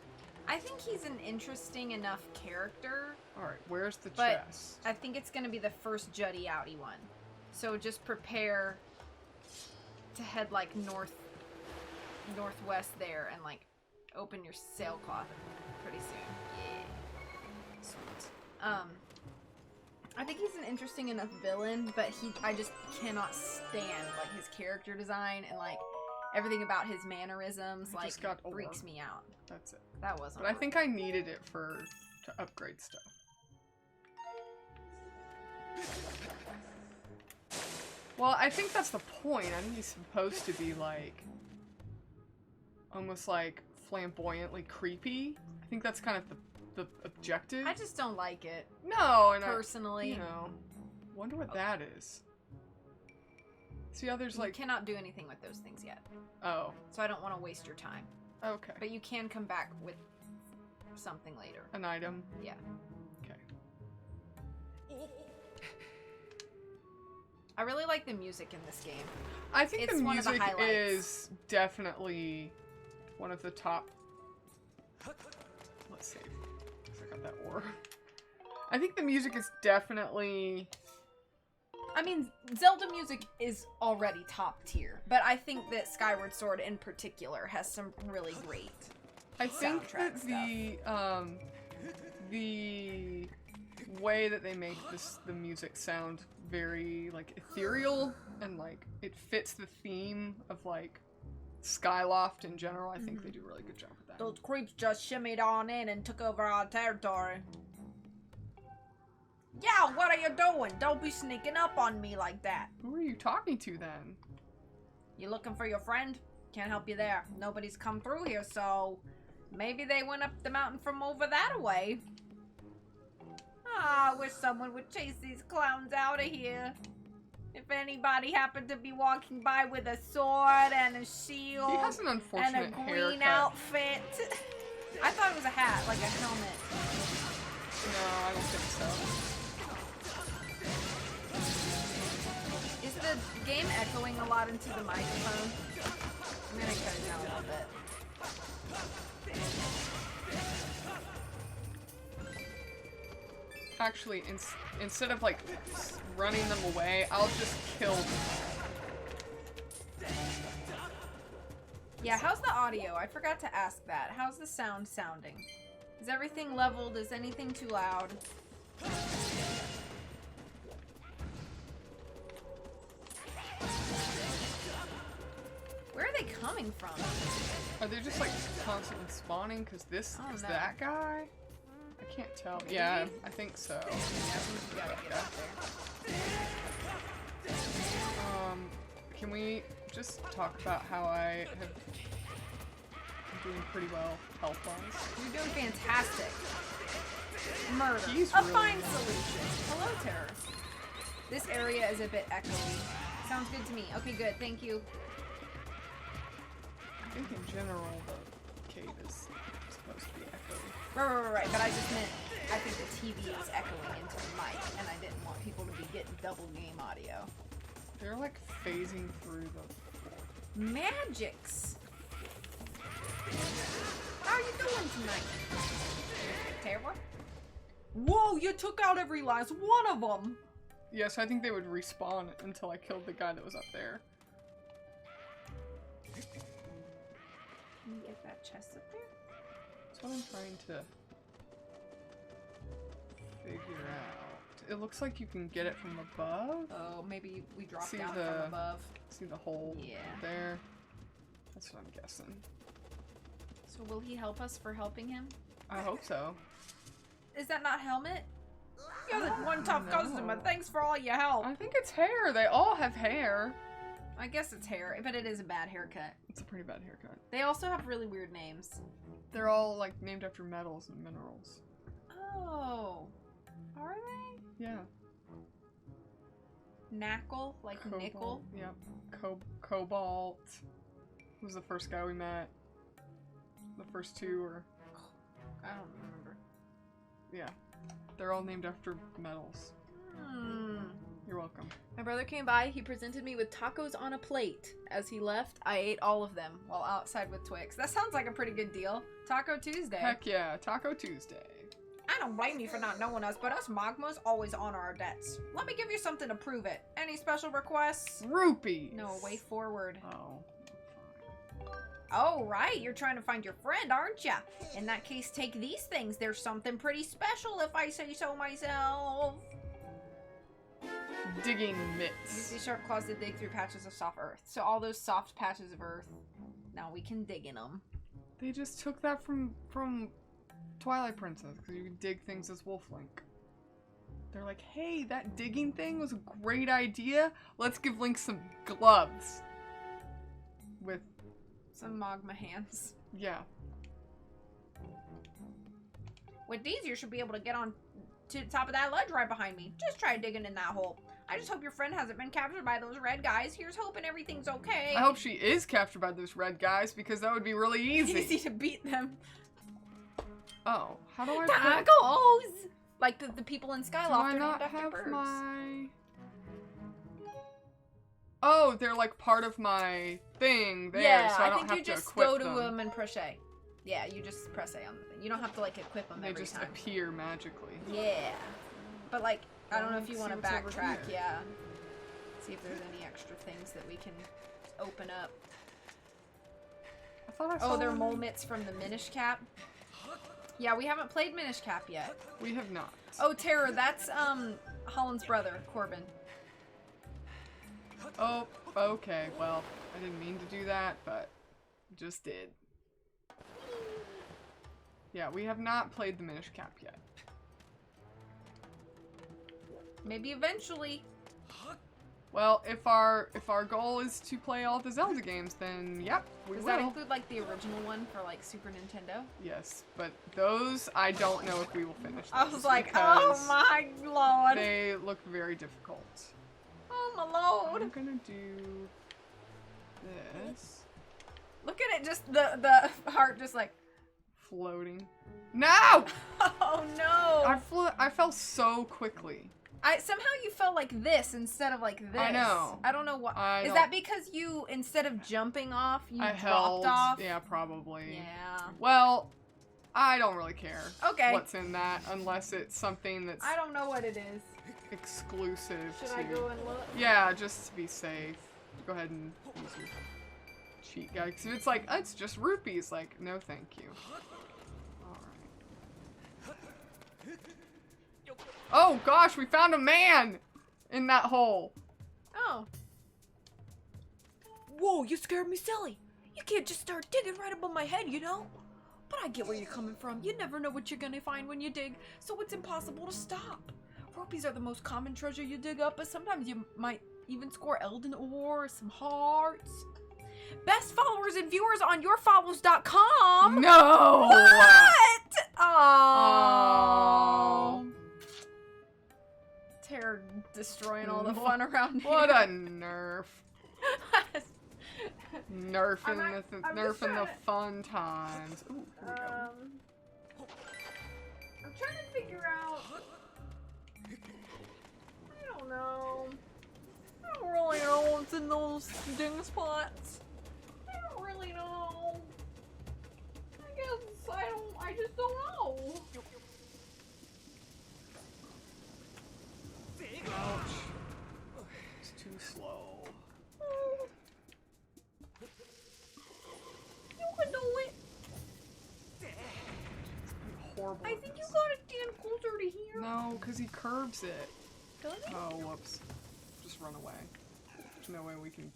S1: I think he's an interesting enough character.
S2: all right. Where's the
S1: But
S2: chest?
S1: I think it's going to be the first Juddy Outy one. So just prepare to head like northwest there and like open your sailcloth pretty soon. Yeah. Sweet.
S5: I think he's an interesting enough villain, but I just cannot stand like his character design and like everything about his mannerisms.
S2: I
S5: Like
S2: just got
S5: freaks
S2: ore.
S5: me out.
S2: That's it.
S5: That wasn't.
S2: But I think I needed it to upgrade stuff. Well, I think that's the point. I think he's supposed to be like almost like flamboyantly creepy. I think that's kind of the objective.
S5: I just don't like it
S2: No, and
S5: personally.
S2: you know, wonder what that is. See how there's like
S5: You cannot do anything with those things yet,
S2: oh,
S5: so I don't want to waste your time.
S2: okay,
S5: But you can come back with something later.
S2: an item.
S5: Yeah.
S2: Okay.
S5: I really like the music in this game.
S2: I think
S5: It's
S2: the
S5: one of the
S2: music
S5: highlights.
S2: is definitely one of the top. Let's see. I got that ore. I think the music is definitely.
S5: I mean, Zelda music is already top tier, but I think that Skyward Sword in particular has some really great.
S2: I think that
S5: Soundtrack
S2: the way that they make the music sound very like ethereal and like it fits the theme of like Skyloft in general. I think they do a really good job with that.
S5: Those creeps just shimmied on in and took over our territory. Yeah, what are you doing? Don't be sneaking up on me like that.
S2: Who are you talking to then?
S5: You looking for your friend? Can't help you there. Nobody's come through here, so maybe they went up the mountain from over that way. Ah, I wish someone would chase these clowns out of here. If anybody happened to be walking by with a sword and a shield
S2: He has an
S5: and
S2: unfortunate
S5: a green
S2: haircut.
S5: outfit. I thought it was a hat, like a helmet.
S2: No, I don't think so.
S5: Is the game echoing a lot into the microphone? I'm gonna cut it down a little bit.
S2: Actually, instead of like running them away, I'll just kill them.
S5: Yeah, how's the audio? I forgot to ask that. How's the sound sounding? Is everything leveled? Is anything too loud? Where are they coming from?
S2: Are they just like constantly spawning? Because this
S5: Oh,
S2: is
S5: no.
S2: that guy? I can't tell. Yeah, I think so.
S5: You gotta get up there.
S2: Can we just talk about how I'm doing pretty well health-wise?
S5: You're doing fantastic. Murder.
S2: He's
S5: a
S2: really
S5: fine
S2: nice.
S5: solution. Hello, terrorist. This area is a bit echoey. Sounds good to me. Okay, good. Thank you.
S2: I think in general the cave is supposed to be echoey.
S5: Right. But I just meant, I think the TV is echoing into the mic, and I didn't want people to be getting double game audio.
S2: They're like phasing through the...
S5: Magics. How are you doing tonight? Terrible. Whoa, you took out every last one of them.
S2: Yes, I think they would respawn until I killed the guy that was up there.
S5: Can you get that chest up there?
S2: That's what I'm trying to figure out. It looks like you can get it from above.
S5: Oh, maybe we dropped
S2: See
S5: down
S2: the-
S5: from above.
S2: See the hole
S5: Yeah.
S2: there? That's what I'm guessing.
S5: So will he help us for helping him?
S2: I hope so.
S5: Is that not Helmet? You're the one tough
S2: No.
S5: customer. Thanks for all your help.
S2: I think it's hair. They all have hair.
S5: I guess it's hair, but it is a bad haircut.
S2: It's a pretty bad haircut.
S5: They also have really weird names.
S2: They're all like named after metals and minerals.
S5: Oh. Are they?
S2: Yeah.
S5: Knackle? Like nickel?
S2: Yep. Cobalt was the first guy we met. The first two were,
S5: I don't remember.
S2: yeah. They're all named after metals. You're welcome.
S5: My brother came by. He presented me with tacos on a plate. As he left, I ate all of them while outside with Twix. That sounds like a pretty good deal. Taco Tuesday.
S2: Heck yeah, Taco Tuesday.
S5: I don't blame you for not knowing us, but us Magmas always honor our debts. Let me give you something to prove it. Any special requests?
S2: Rupees!
S5: No, way forward.
S2: Oh,
S1: Oh, right. You're trying to find your friend, aren't ya? In that case, take these things. There's something pretty special if I say so myself.
S2: Digging
S1: Use
S2: mitts.
S1: these sharp claws to dig through patches of soft earth. So all those soft patches of earth, now we can dig in them.
S2: They just took that from Twilight Princess, because you can dig things as Wolf Link. They're like, hey, that digging thing was a great idea. Let's give Link some gloves. With,
S1: Some magma hands.
S2: yeah.
S1: With these, you should be able to get on to the top of that ledge right behind me. Just try digging in that hole. I just hope your friend hasn't been captured by those red guys. Here's hoping everything's okay.
S2: I hope she is captured by those red guys, because that would be really easy.
S1: Easy to beat them.
S2: Oh, how do I
S1: Tacos! Like the people in
S2: Do
S1: Skyloft
S2: I
S1: are
S2: not
S1: named after
S2: have
S1: birds.
S2: my... Oh, they're like part of my thing there,
S1: Yeah,
S2: so I don't
S1: think
S2: have
S1: you
S2: to
S1: just
S2: equip
S1: go to
S2: them.
S1: them and press A. Yeah, you just press A on the thing. You don't have to like equip them
S2: They
S1: every
S2: just
S1: time.
S2: appear magically.
S1: Yeah. But like, I don't know if you
S2: Let's
S1: want
S2: see
S1: to
S2: what's over
S1: backtrack,
S2: here.
S1: yeah. See if there's any extra things that we can open up.
S2: I thought I saw
S1: Oh, they're
S2: one.
S1: mole mitts from the Minish Cap. Yeah, we haven't played Minish Cap yet.
S2: We have not.
S1: Oh, Terror, that's Holland's brother, Corbin.
S2: Oh, okay. Well, I didn't mean to do that, but just did. Yeah, we have not played the Minish Cap yet.
S1: Maybe eventually.
S2: Well, if our goal is to play all the Zelda games, then yep, we
S1: Does
S2: will.
S1: that include like the original one for like Super Nintendo?
S2: Yes, but those I don't know if we will finish.
S1: I
S2: those
S1: was like, oh
S2: because
S1: my lord.
S2: They look very difficult.
S1: Oh my lord.
S2: I'm gonna do this.
S1: Look at it, just the heart just like,
S2: Floating. No!
S1: oh no.
S2: I fell so quickly.
S1: Somehow you fell like this instead of like this.
S2: I know.
S1: I don't know what.
S2: I
S1: Is
S2: don't-
S1: that because you, instead of jumping off, you
S2: I
S1: dropped
S2: held.
S1: off?
S2: Yeah, probably.
S1: Yeah.
S2: Well, I don't really care.
S1: Okay.
S2: What's in that, unless it's something that's
S1: I don't know what it is.
S2: exclusive
S1: Should
S2: to.
S1: I go and look?
S2: Yeah, just to be safe. Go ahead and use your cheat guide. Because if it's like, it's just rupees, like, no thank you. Oh gosh, we found a man in that hole.
S1: Oh. Whoa, you scared me silly. You can't just start digging right above my head, you know? But I get where you're coming from. You never know what you're gonna find when you dig, so it's impossible to stop. Rupees are the most common treasure you dig up, but sometimes you might even score Elden ore or some hearts. Best followers and viewers on yourfollows.com.
S2: No!
S1: What?
S2: Oh.
S1: Terror destroying all the fun around here.
S2: What a nerf. Nerfing
S1: I'm
S2: the
S1: just
S2: nerfing
S1: trying
S2: the
S1: to-
S2: fun times. Ooh, here we go.
S1: I'm trying to figure out. I don't know. I don't really know what's in those ding spots. I don't really know. I guess I just don't know.
S2: Ouch. It's too slow.
S1: You can do it.
S2: Horrible.
S1: I think you gotta stand closer to here.
S2: No, because he curves it.
S1: Does it?
S2: Oh, whoops. Just run away. There's no way we can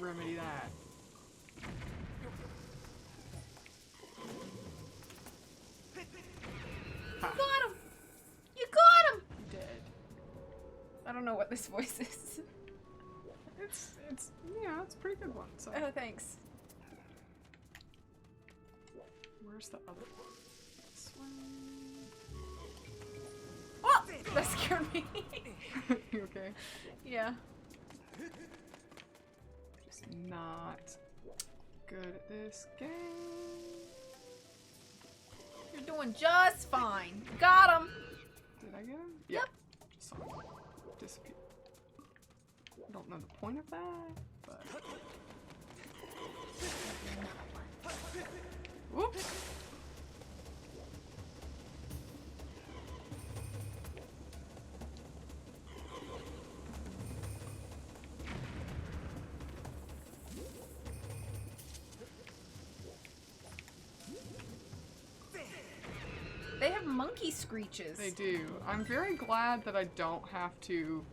S2: remedy that.
S1: You got him. You got him.
S2: Dead.
S1: I don't know what this voice is.
S2: It's yeah, it's a pretty good one. So
S1: Oh, thanks.
S2: where's the other one? This one.
S1: Oh, that scared me.
S2: You okay?
S1: Yeah.
S2: Just not good at this game.
S1: You're doing just fine. Got him.
S2: Did I get him? Yep. Just saw him disappear. I don't know the point of that, but. Whoops.
S5: They have monkey screeches.
S2: They do. I'm very glad that I don't have to...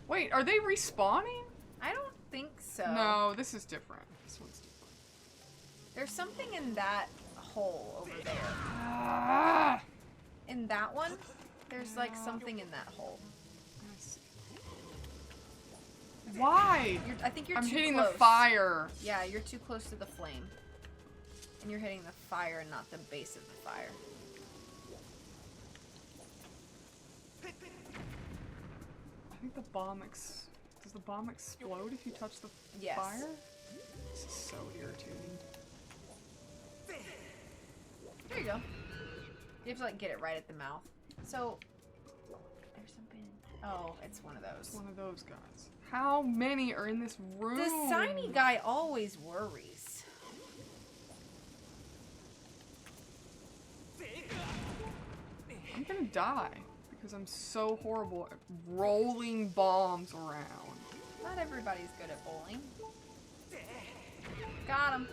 S2: Wait, are they respawning?
S5: I don't think so.
S2: No, this is different. This one's different.
S5: There's something in that hole over there.
S2: Ah!
S5: In that one, there's like something in that hole.
S2: Why?
S5: I think you're
S2: I'm
S5: too
S2: hitting
S5: close.
S2: the fire.
S5: Yeah, you're too close to the flame. And you're hitting the fire and not the base of the fire.
S2: I think the bomb does the bomb explode if you touch the
S5: Yes.
S2: fire? This is so irritating.
S5: There you go. You have to like get it right at the mouth. So there's something. Oh, it's one of
S2: It's
S5: those.
S2: one of those guys. How many are in this room?
S5: The shiny guy always worries.
S2: I'm gonna die because I'm so horrible at rolling bombs around.
S5: Not everybody's good at bowling. Got him.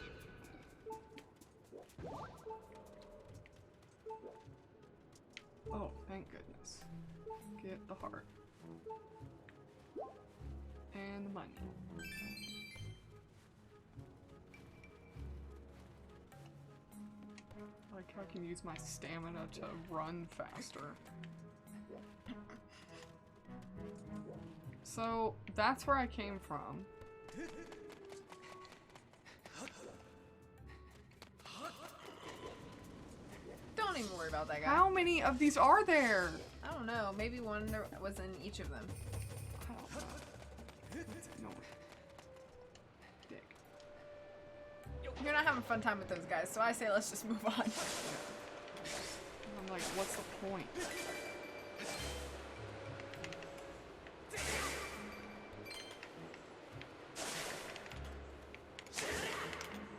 S2: Oh, thank goodness. Get the heart. And the money. I like how I can use my stamina to run faster. So, that's where I came from.
S5: Don't even worry about that guy.
S2: How many of these are there?
S5: I don't know. Maybe one there was in each of them.
S2: I don't know. That's annoying. Dick.
S5: You're not having a fun time with those guys, so I say let's just move on.
S2: I'm like, what's the point?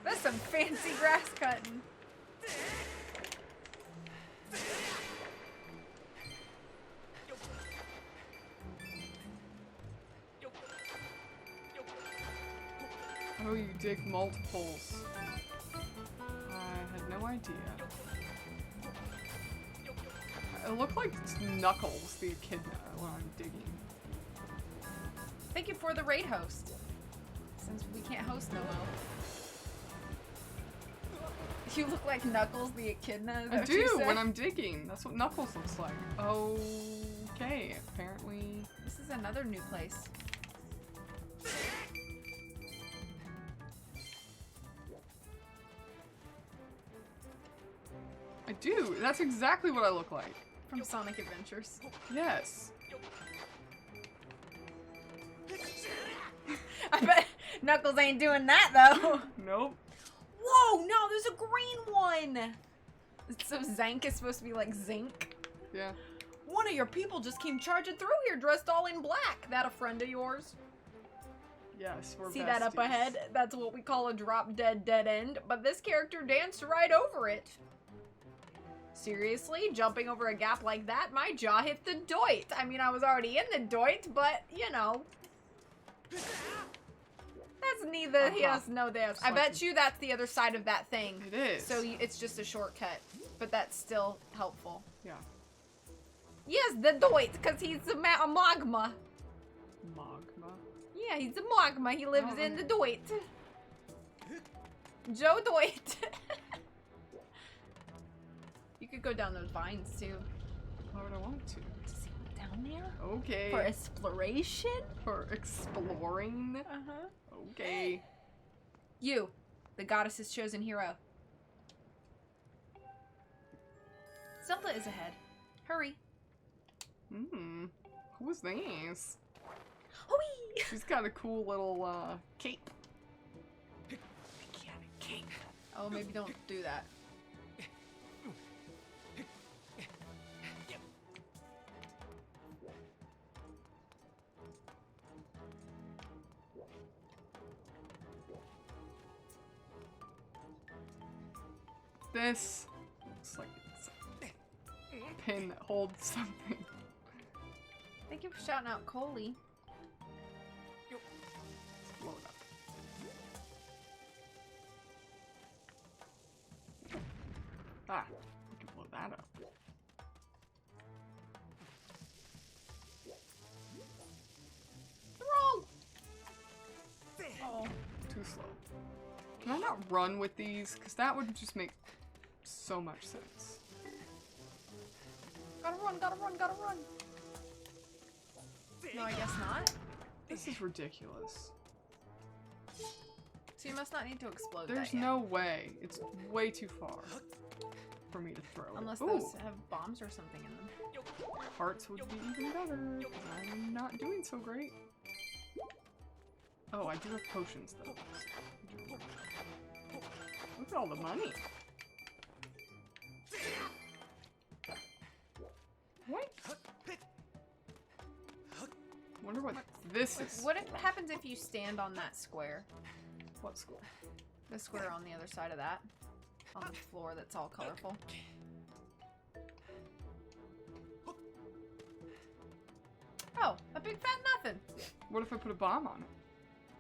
S5: That's some fancy grass cutting.
S2: Oh, you dig multiples. I had no idea. It looked like Knuckles, the echidna, when I'm digging.
S5: Thank you for the raid host. Since we can't host no more. You look like Knuckles the echidna. Is that
S2: I
S5: what you
S2: do
S5: said?
S2: when I'm digging. That's what Knuckles looks like. Okay, apparently.
S5: This is another new place.
S2: I do. That's exactly what I look like.
S5: From Sonic Adventures.
S2: Yes.
S5: I bet Knuckles ain't doing that though.
S2: Nope.
S5: Whoa, no, there's a green one. So Zank is supposed to be like zinc.
S2: Yeah.
S5: One of your people just came charging through here dressed all in black. That a friend of yours?
S2: Yes, we're
S5: See that up
S2: besties.
S5: ahead? That's what we call a drop dead end. But this character danced right over it. Seriously? Jumping over a gap like that? My jaw hit the doit. I mean, I was already in the doit, but, you know. That's neither here nor there. I bet you that's the other side of that thing.
S2: It is.
S5: So it's just a shortcut. But that's still helpful.
S2: Yeah.
S5: Yes, the doit, because he's a magma.
S2: Magma.
S5: Yeah, he's a magma. He lives in the doit. Joe Doit. You could go down those vines too.
S2: Why would I want to?
S5: To see what's down there?
S2: Okay.
S5: For exploration?
S2: For exploring.
S5: Uh-huh.
S2: Okay.
S5: You, the goddess's chosen hero. Zelda is ahead. Hurry.
S2: Who is this?
S5: Hooey!
S2: She's got a cool little cape.
S5: Cape. Oh, maybe don't do that.
S2: This looks like it's a pin that holds something.
S5: Thank you for shouting out Coley.
S2: Let's blow it up. Ah, we can blow that up. not run with these? Because that would just make so much sense.
S5: Gotta run, gotta run, gotta run. No, I guess not.
S2: This is ridiculous.
S5: So you must not need to explode
S2: There's
S5: that yet.
S2: no way. It's way too far for me to throw it.
S5: Unless
S2: Ooh,
S5: those have bombs or something in them.
S2: hearts would be even better. 'Cause I'm not doing so great. Oh, I do have potions though. Look at all the money. What? Wonder what this is.
S5: What happens if you stand on that square?
S2: What school?
S5: The square on the other side of that. On the floor that's all colorful. Oh, a big fat nothing.
S2: What if I put a bomb on it?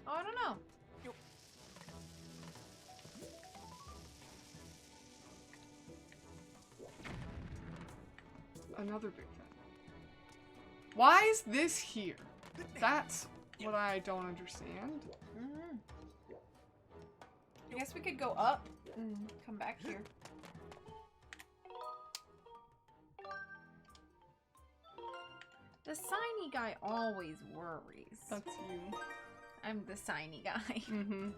S5: Oh, I don't know.
S2: Another big thing. Why is this here? That's what I don't understand.
S5: I guess we could go up and come back here. The signy guy always worries.
S2: That's you.
S5: I'm the signy guy.
S2: Mm-hmm.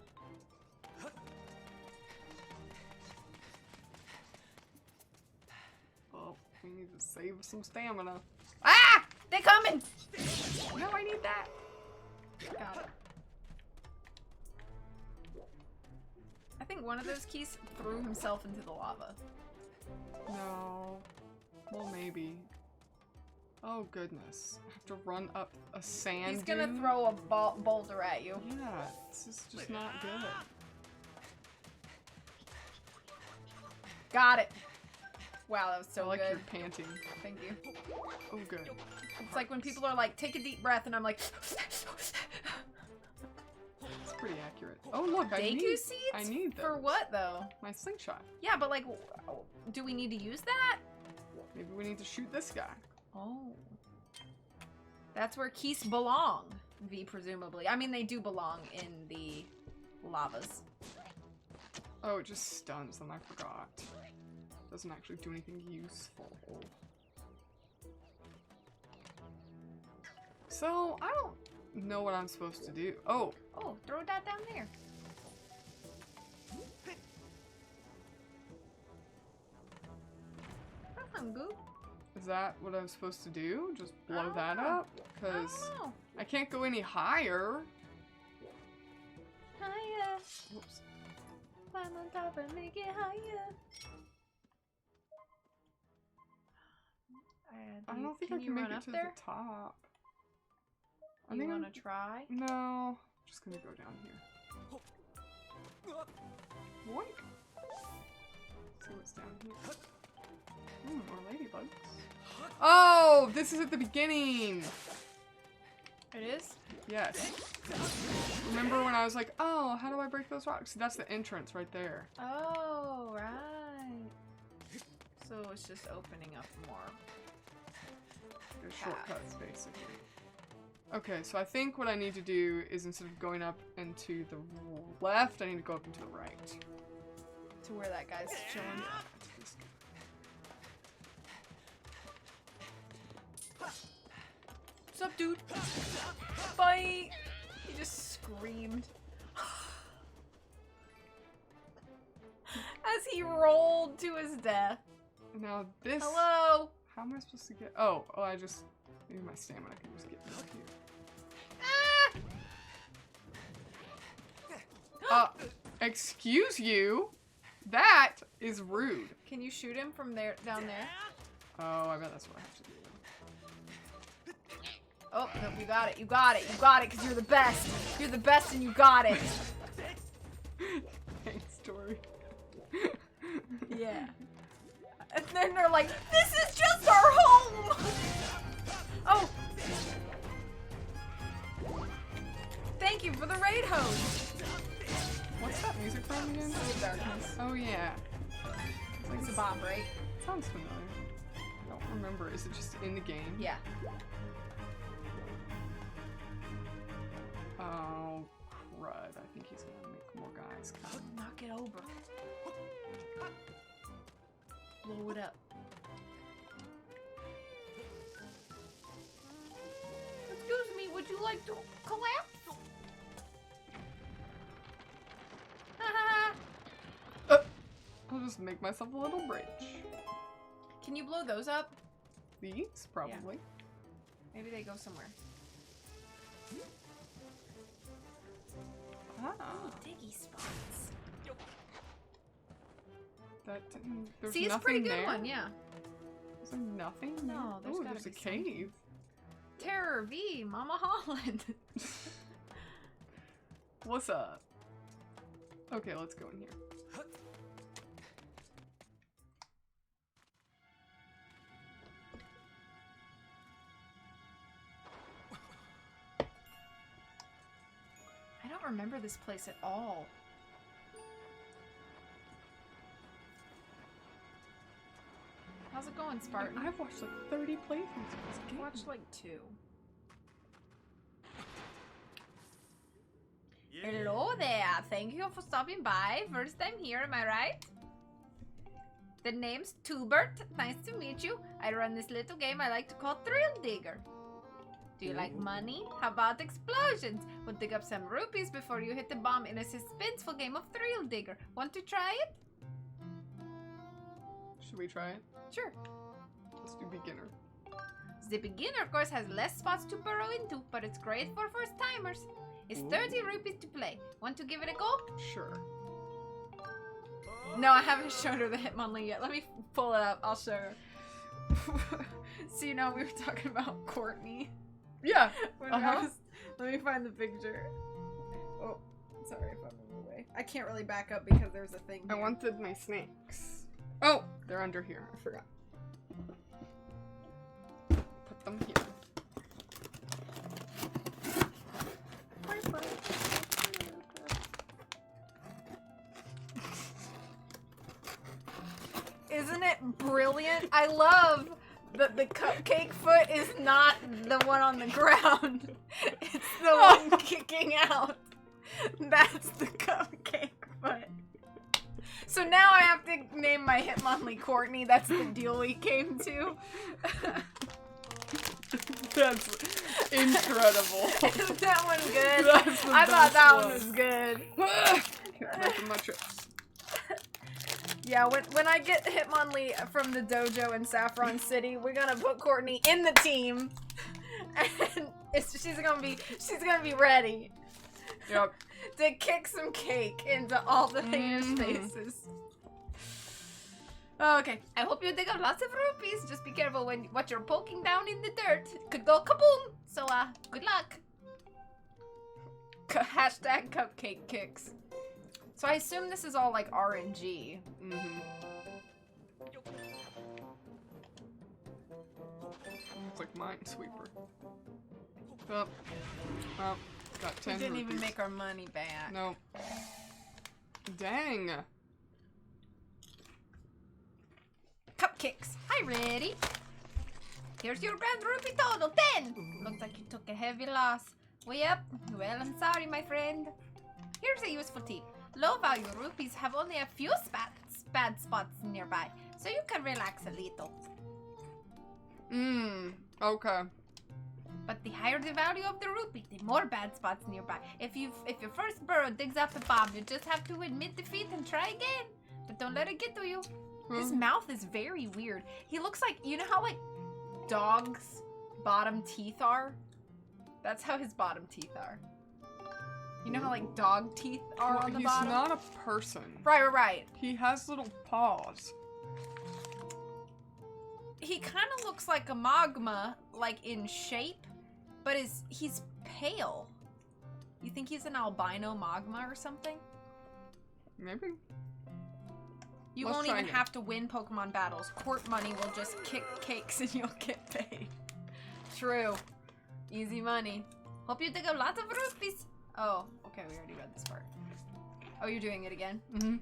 S2: Oh, we need to save some stamina.
S5: Ah! They're coming!
S2: No, I need that.
S5: Got it. I think one of those keys threw himself into the lava.
S2: No. Well, maybe. Oh, goodness. I have to run up a sand
S5: He's gonna
S2: dune?
S5: throw a boulder at you.
S2: Yeah, this is just not good.
S5: Got it. Wow, that was so
S2: I like
S5: good.
S2: your panting.
S5: Thank you.
S2: Oh, good.
S5: It's like when people are like, take a deep breath, and I'm like,
S2: It's pretty accurate. Oh, look, I
S5: Deku
S2: need,
S5: seeds?
S2: I need them.
S5: For what though?
S2: My slingshot.
S5: Yeah, but like, do we need to use that?
S2: Maybe we need to shoot this guy.
S5: Oh. That's where keys belong. Presumably. I mean, they do belong in the lavas.
S2: Oh, it just stuns them. I forgot. Doesn't actually do anything useful. So, I don't know what I'm supposed to do. Oh,
S5: Oh, throw that down there. Come on, Goop.
S2: is that what I'm supposed to do? Just blow
S5: don't
S2: that
S5: know.
S2: up?
S5: I
S2: Because
S5: don't know.
S2: I can't go any higher.
S5: Higher.
S2: Whoops.
S5: Climb on top and make it higher.
S2: I don't think I
S5: you
S2: can make
S5: run
S2: it
S5: up
S2: to
S5: there?
S2: the top. I
S5: You
S2: think
S5: want to try?
S2: No, I'm just gonna go down here. What? See what's down here. More ladybugs. Oh, this is at the beginning.
S5: It is?
S2: Yes. Remember when I was like, oh, how do I break those rocks? See, that's the entrance right there.
S5: Oh, right. So it's just opening up more.
S2: There's shortcuts, basically. Okay, so I think what I need to do is instead of going up and to the left, I need to go up and to the right.
S5: To where that guy's chilling.
S2: To this guy.
S5: What's up, dude? Bite! He just screamed. As he rolled to his death.
S2: Now this.
S5: Hello!
S2: How am I supposed to get? Oh, I just maybe my stamina can just get me up here. Excuse you? That is rude.
S5: Can you shoot him from there, down there?
S2: Oh, I bet that's what I have to do.
S5: Oh, no, you got it, you got it, you got it, because you're the best. You're the best and you got it.
S2: Thanks, Tori.
S5: Yeah. And then they're like, this is just our home! Oh! Thank you for the raid host!
S2: What's that music from again?
S5: It's darkness.
S2: Oh yeah.
S5: It's a bomb, right?
S2: Sounds familiar. I don't remember. Is it just in the game?
S5: Yeah.
S2: Oh, crud. I think he's gonna make more guys. It's coming.
S1: Knock it over. Blow it up. Excuse me, would you like to collapse?
S2: I'll just make myself a little bridge.
S1: Can you blow those up?
S2: These? Probably.
S1: Maybe they go somewhere.
S2: Ah.
S1: Ooh, diggy spots.
S2: That didn't... There's
S1: See, it's a
S2: nothing
S1: pretty good
S2: there?
S1: one, yeah.
S2: Is there nothing there?
S1: No, there's
S2: Ooh,
S1: gotta
S2: there's a
S1: be some.
S2: cave.
S1: Terror V, Mama Holland.
S2: What's up? Okay, let's go in here.
S1: I don't remember this place at all. How's it going, Spartan?
S2: I've watched like 30 playthroughs of this game.
S1: I watched like 2. Hello there. Thank you for stopping by. First time here, am I right? The name's Tubert. Nice to meet you. I run this little game I like to call Thrill Digger. Do you like money? How about explosions? We'll dig up some rupees before you hit the bomb in a suspenseful game of Thrill Digger. Want to try it?
S2: Should we try it?
S1: Sure.
S2: Let's do beginner.
S1: The beginner course has less spots to burrow into, but it's great for first timers. It's 30 rupees to play. Want to give it a go?
S2: Sure.
S1: No, I haven't showed her the Hitmonlee yet. Let me pull it up. I'll show her. So you know we were talking about Courtney.
S2: Yeah.
S1: When I was, let me find the picture. Oh, sorry if I'm in the way. I can't really back up because there's a thing
S2: I
S1: here.
S2: wanted my snakes. Oh, they're under here. I forgot. Put them here.
S1: Isn't it brilliant? I love that the cupcake foot is not the one on the ground. It's the one kicking out. That's the cupcake foot. So now I have to name my Hitmonlee Courtney. That's the deal we came to.
S2: That's incredible.
S1: Isn't that one good?
S2: That's the
S1: I thought
S2: best
S1: that one
S2: one.
S1: was good.
S2: Making my trips.
S1: Yeah, when I get Hitmonlee from the dojo in Saffron City, we're gonna put Courtney in the team, and she's gonna be ready.
S2: Yep.
S1: To kick some cake into all the haters' faces. Okay, I hope you dig up lots of rupees. Just be careful what you're poking down in the dirt. It could go kaboom. So good luck. Hashtag cupcake kicks. So I assume this is all like RNG.
S2: It's like Minesweeper. Oh. Oh. Got 10
S1: We didn't even
S2: rupees.
S1: make our money back.
S2: No. Dang.
S1: Cupcakes. Hi, ready? Here's your grand rupee total, 10. Looks like you took a heavy loss. Well, I'm sorry, my friend. Here's a useful tip. Low-value rupees have only a few bad spots nearby, so you can relax a little.
S2: Okay.
S1: But the higher the value of the rupee, the more bad spots nearby. If your first burrow digs up a bomb, you just have to admit defeat and try again. But don't let it get to you. His mouth is very weird. He looks like, you know how like dogs' bottom teeth are? That's how his bottom teeth are. You know how like dog teeth are on the bottom?
S2: He's not a person.
S1: Right.
S2: He has little paws.
S1: He kind of looks like a magma, like in shape, but he's pale. You think he's an albino magma or something?
S2: Maybe.
S1: You
S2: Let's
S1: won't
S2: try
S1: even
S2: again.
S1: have to win Pokemon battles. Court money will just kick cakes and you'll get paid. True. Easy money. Hope you dig up lots of rupees. Oh, okay, we already read this part. Oh, you're doing it again?
S2: Mm-hmm.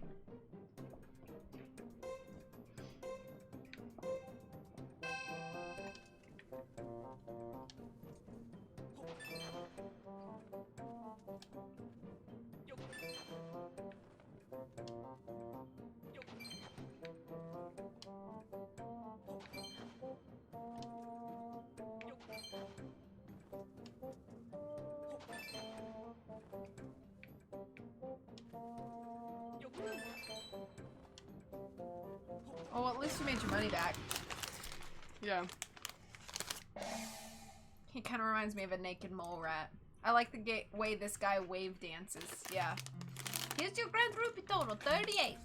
S5: Oh, well, at least you made your money back.
S2: Yeah.
S5: He kind of reminds me of a naked mole rat. I like the way this guy wave dances. Yeah.
S1: Here's your grand rupee total, 38.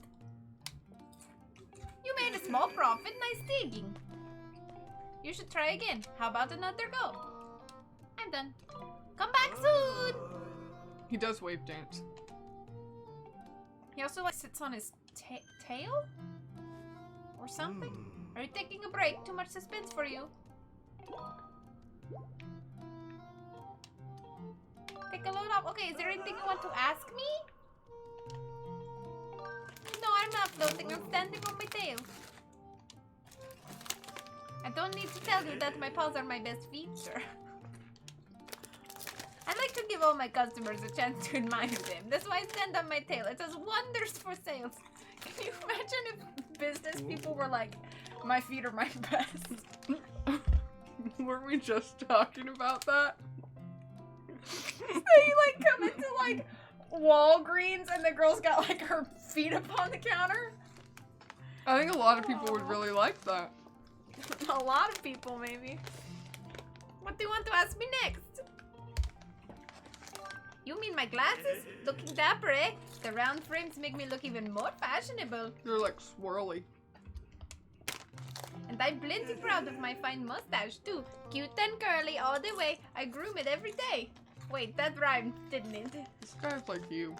S1: You made a small profit, nice digging. You should try again. How about another go? I'm done. Come back soon!
S2: He does wave dance.
S5: He also like sits on his tail? Or something?
S1: Are you taking a break? Too much suspense for you. Take a load off. Okay, is there anything you want to ask me? No, I'm not floating. I'm standing on my tail. I don't need to tell you that my paws are my best feature. I like to give all my customers a chance to admire them. That's why I stand on my tail. It does wonders for sales.
S5: Can you imagine if business people were like, my feet are my best?
S2: Weren't we just talking about that?
S5: So you like come into like Walgreens and the girl's got like her feet up on the counter?
S2: I think a lot of people would really like that.
S5: A lot of people, maybe.
S1: What do you want to ask me next? You mean my glasses? Looking dapper, eh? The round frames make me look even more fashionable.
S2: They're like swirly.
S1: And I'm plenty proud of my fine mustache, too. Cute and curly all the way. I groom it every day. Wait, that rhymed, didn't it?
S2: This guy's like you.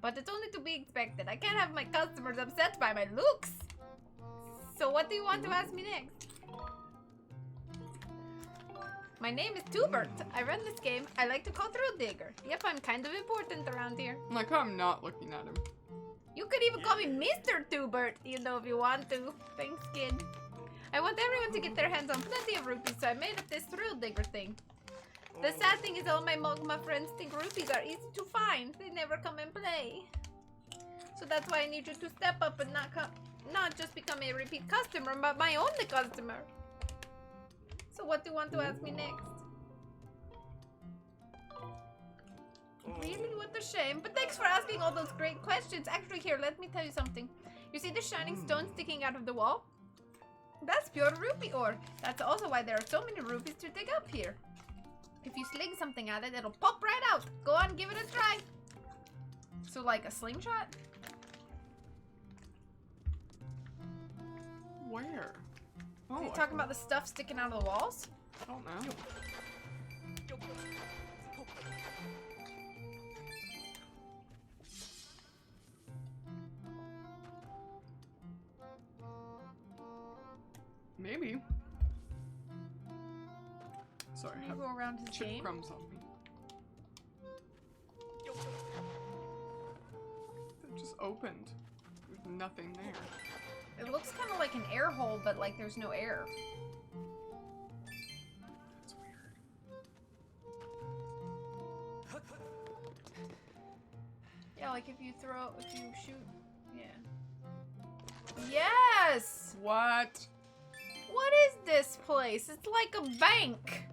S1: But it's only to be expected. I can't have my customers upset by my looks. So what do you want to ask me next? My name is Tubert. I run this game. I like to call Thrill Digger. Yep, I'm kind of important around here.
S2: Like I'm not looking at him.
S1: You could even call me Mr. Tubert, you know, if you want to. Thanks, kid. I want everyone to get their hands on plenty of rupees, so I made up this Thrill Digger thing. The sad thing is all my Mogma friends think rupees are easy to find. They never come and play. So that's why I need you to step up and not just become a repeat customer, but my only customer. So what do you want to ask me next? Really? What a shame. But thanks for asking all those great questions. Actually, here, let me tell you something. You see the shining stone sticking out of the wall? That's pure rupee ore. That's also why there are so many rupees to dig up here. If you sling something at it, it'll pop right out. Go on, give it a try.
S5: So like a slingshot?
S2: Where?
S5: Are
S2: Oh,
S5: you talking about the stuff sticking out of the walls?
S2: I don't know. Maybe. Sorry, I
S5: Can you
S2: have
S5: go around his
S2: chip
S5: game?
S2: crumbs on me. They just opened. There's nothing there.
S5: It looks kind of like an air hole, but like there's no air.
S2: That's weird.
S5: Yeah, like if you shoot, yeah. Yes!
S2: What?
S5: What is this place? It's like a bank.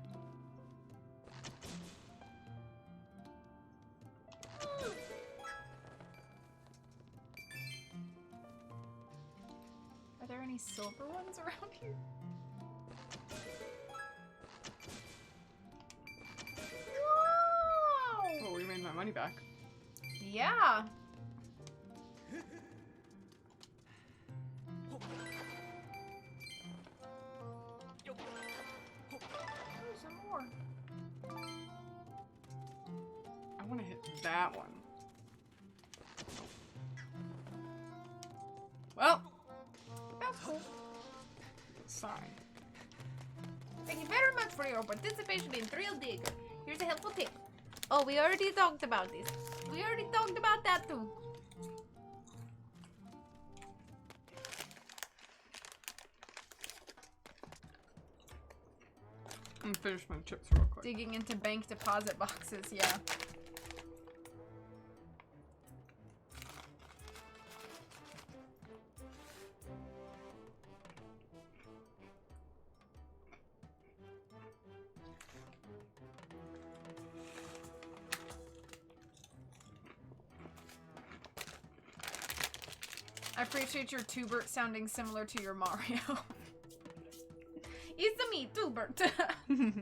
S5: Are there any silver ones around here? Wow!
S2: Oh, we made my money back.
S5: Yeah. There's some more.
S2: I want to hit that one. Well,
S5: That's cool.
S2: sign.
S1: Thank you very much for your participation in Thrill Digger. Here's a helpful tip. Oh, we already talked about this. We already talked about that too.
S2: I'm gonna finish my chips real quick.
S5: Digging into bank deposit boxes, yeah. I appreciate your Tubert sounding similar to your Mario.
S1: It's me, Tubert. Thank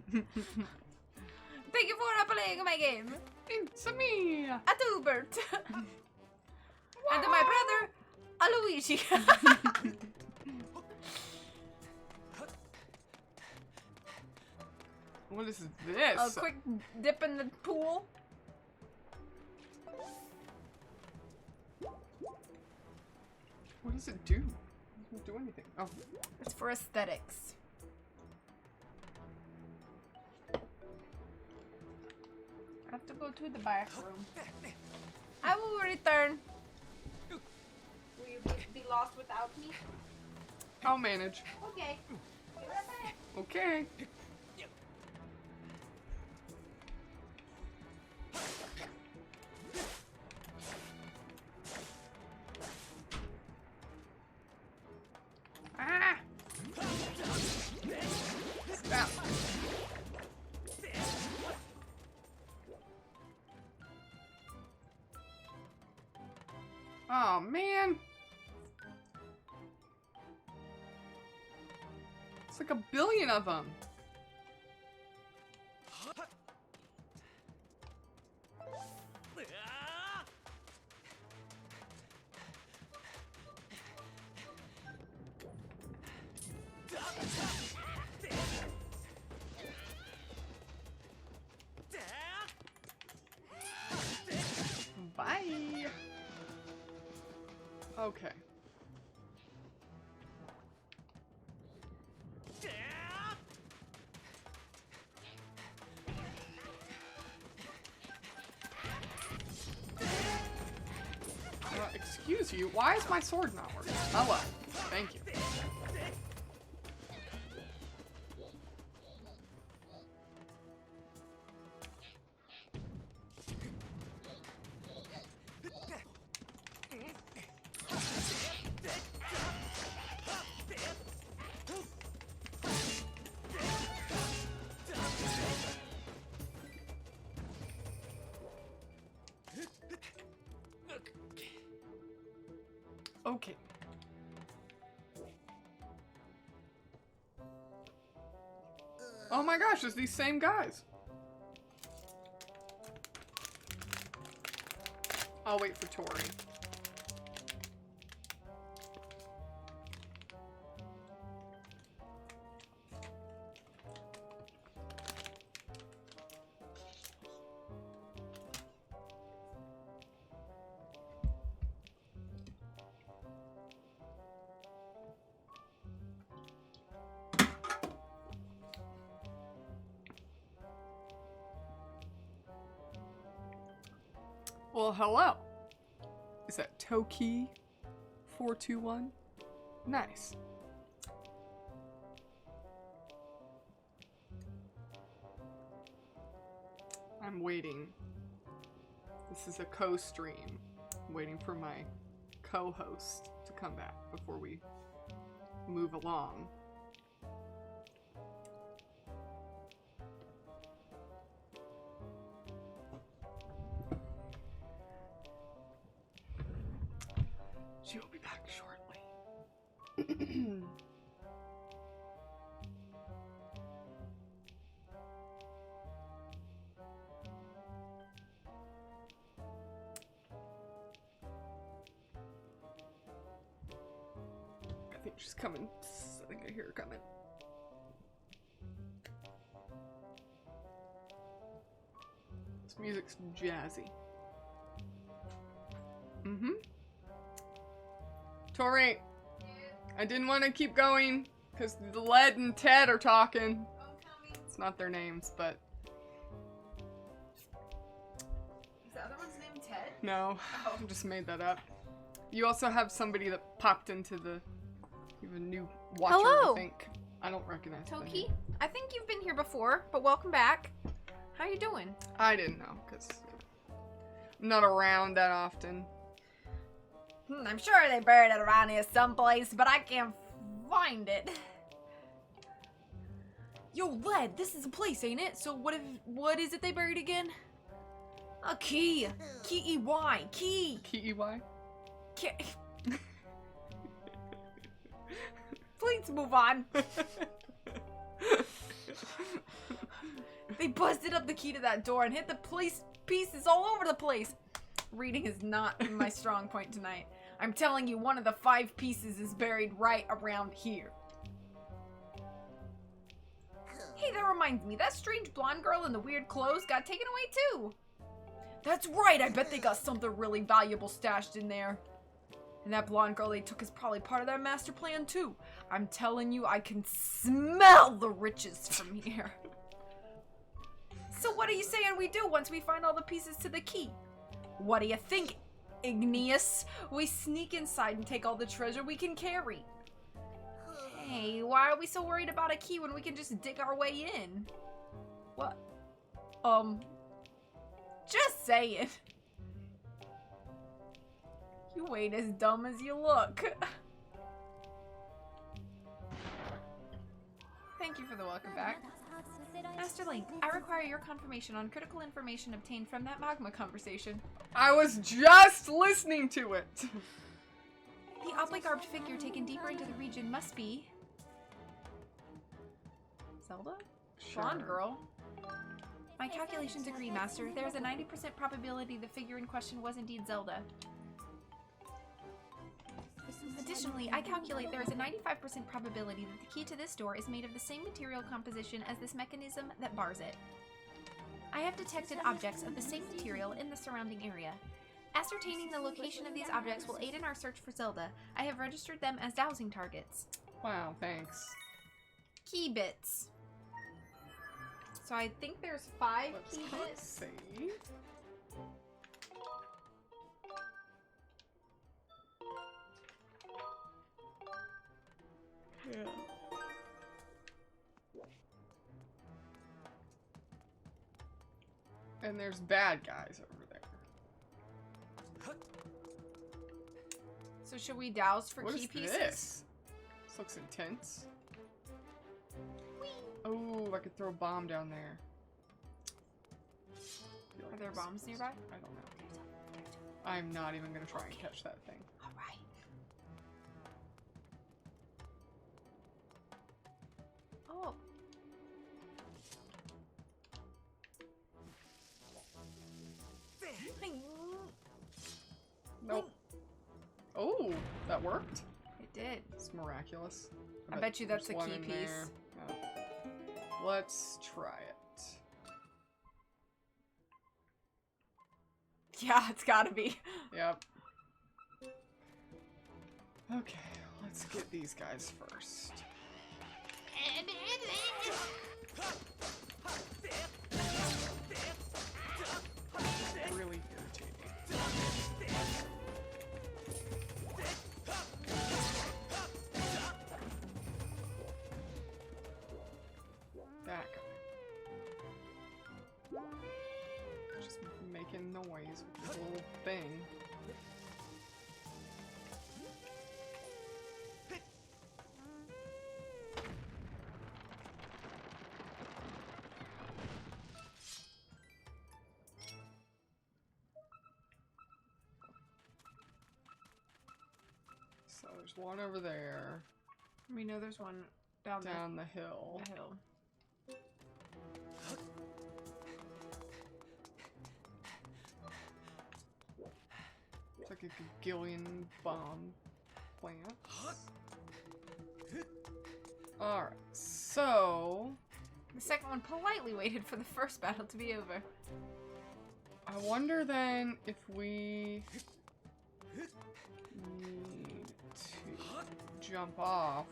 S1: you for playing my game.
S2: It's me.
S1: A Tubert. And my brother, a Luigi.
S2: What is this?
S1: A quick dip in the pool.
S2: What does it do? It doesn't do anything. Oh.
S1: It's for aesthetics. I have to go to the bathroom. I will return. Will you be lost without me?
S2: I'll manage.
S1: Okay. Be right back.
S2: Okay. Ah! Stop. Oh man. It's like a billion of them. Bye. Okay. Excuse you, why is my sword not working? Hello. Thank you. Okay. Oh my gosh, it's these same guys. I'll wait for Tori. Well, hello. Is that Toki 421? Nice. I'm waiting. This is a co-stream. I'm waiting for my co-host to come back before we move along. She will be back shortly. I think she's coming. I think I hear her coming. This music's jazzy. Mm-hmm. Tori, I didn't want to keep going because the Led and Ted are talking. It's not their names, but
S5: Is the other one's name Ted?
S2: no, I just made that up. You also have somebody that popped into the. You have a new watcher,
S1: Hello.
S2: I think. I don't recognize the
S1: Toki,
S2: name.
S1: I think you've been here before, but welcome back. How you doing?
S2: I didn't know because I'm not around that often.
S1: I'm sure they buried it around here someplace, but I can't find it. Yo, Led, this is a place, ain't it? So what is it they buried again? A key. Key-E-Y. Key.
S2: K-E-Y?
S1: Key.
S5: Please move on. They busted up the key to that door and hit the police pieces all over the place. Reading is not my strong point tonight. I'm telling you, one of the 5 pieces is buried right around here. Hey, that reminds me, that strange blonde girl in the weird clothes got taken away too. That's right, I bet they got something really valuable stashed in there. And that blonde girl they took is probably part of their master plan too. I'm telling you, I can smell the riches from here. So what are you saying we do once we find all the pieces to the key? What do you think, Igneous? We sneak inside and take all the treasure we can carry. Hey, why are we so worried about a key when we can just dig our way in? What? Just saying. You ain't as dumb as you look. Thank you for the welcome back. Master Link, I require your confirmation on critical information obtained from that magma conversation.
S2: I was just listening to it.
S1: The oddly garbed figure taken deeper into the region must be... Zelda? Blonde
S2: Sure.
S1: girl. My calculations agree, Master. There is a 90% probability the figure in question was indeed Zelda. Additionally, I calculate there is a 95% probability that the key to this door is made of the same material composition as this mechanism that bars it. I have detected objects of the same material in the surrounding area. Ascertaining the location of these objects will aid in our search for Zelda. I have registered them as dowsing targets.
S2: Wow, thanks.
S1: Key bits. So I think there's 5
S2: Let's
S1: key bits.
S2: see. Yeah. And there's bad guys over there.
S1: So should we douse for
S2: What
S1: key
S2: is
S1: pieces?
S2: this? This looks intense. Oh, I could throw a bomb down there. Feel
S1: Are
S2: like
S1: there
S2: I'm
S1: bombs
S2: supposed
S1: nearby?
S2: to. I don't know. I'm not even gonna try and catch that thing.
S1: Alright. Oh.
S2: Nope. Oh, that worked?
S1: It did.
S2: It's miraculous.
S1: I bet you that's
S2: there's
S1: a
S2: one
S1: key
S2: in
S1: piece.
S2: there. Oh. Let's try it.
S1: Yeah, it's gotta be.
S2: Yep. Okay, let's get these guys first. Really irritating. That guy. Just making noise with his little thing. So there's one over there,
S1: We know there's one down
S2: down the hill.
S1: the hill.
S2: It's like a gagillion bomb plants. Alright, so
S1: The second one politely waited for the first battle to be over.
S2: I wonder then if we need to jump off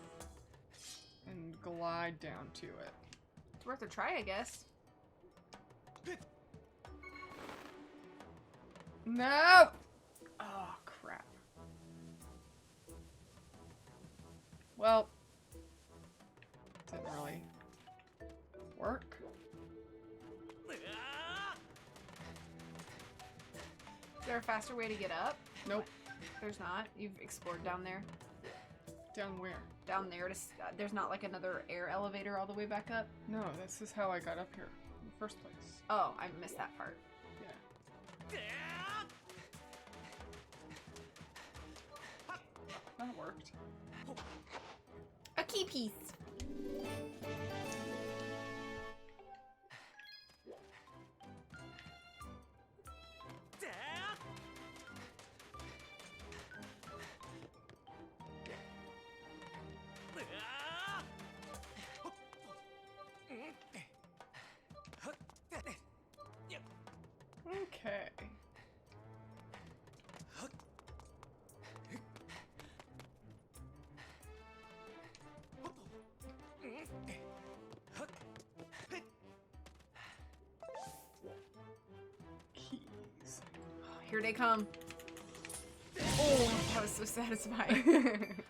S2: and glide down to it.
S1: It's worth a try, I guess.
S2: No! Oh, crap. Well, didn't really work.
S1: Is there a faster way to get up?
S2: Nope.
S1: There's not. You've explored down there.
S2: Down where?
S1: Down there. There's not like another air elevator all the way back up?
S2: No, this is how I got up here in the first place.
S1: Oh, I missed that part.
S2: Yeah. That worked.
S1: A
S5: me peace.
S2: Okay. Keys.
S5: Here they come. Oh, that was so satisfying.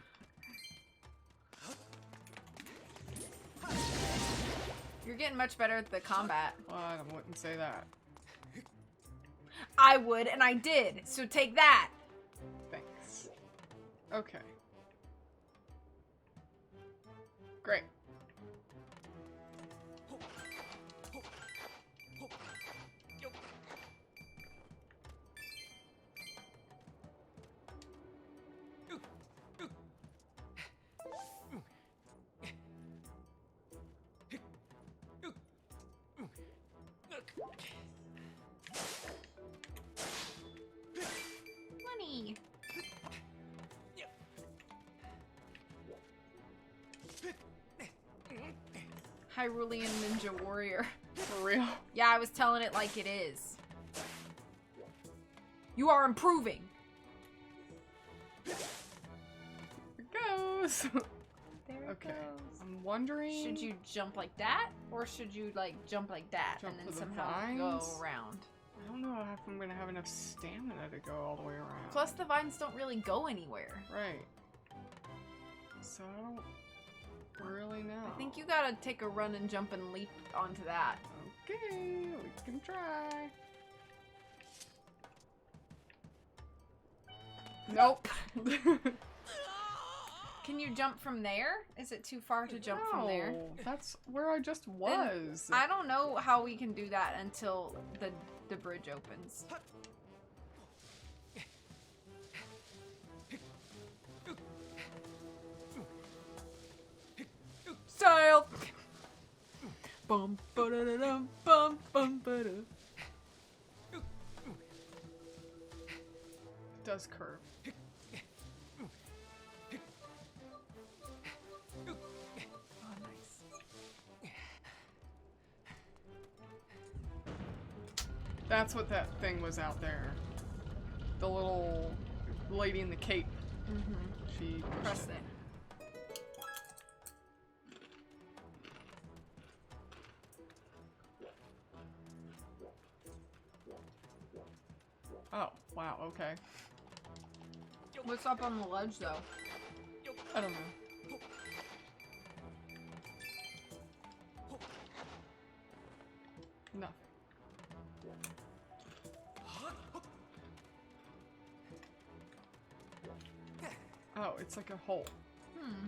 S5: You're getting much better at the combat.
S2: Well, I wouldn't say that.
S5: I would, and I did. So take that.
S2: Thanks. Okay. Great.
S5: Money. Hyrulean Ninja Warrior.
S2: For real.
S5: Yeah, I was telling it like it is. You are improving.
S2: Here it goes.
S5: There it
S2: Okay.
S5: goes.
S2: I'm wondering.
S5: Should you jump like that, or should you like jump like that
S2: Jump
S5: and
S2: for
S5: then
S2: the
S5: somehow go
S2: vines?
S5: around?
S2: I don't know if I'm gonna have enough stamina to go all the way around.
S5: Plus, the vines don't really go anywhere.
S2: Right. So I don't really know.
S5: I think you gotta take a run and jump and leap onto that.
S2: Okay, we can try.
S5: Nope. Can you jump from there? Is it too far to jump from there?
S2: No, that's where I just was.
S5: I don't know how we can do that until the bridge opens. Sail! Bum ba da da dum bum bum ba da.
S2: It does curve.
S5: Oh, nice.
S2: That's what that thing was out there. The little lady in the cape.
S5: Mm-hmm.
S2: She
S5: Press it.
S2: Oh, wow, okay.
S5: What's up on the ledge, though?
S2: I don't know. Nothing. Oh, it's like a hole.
S5: Hmm.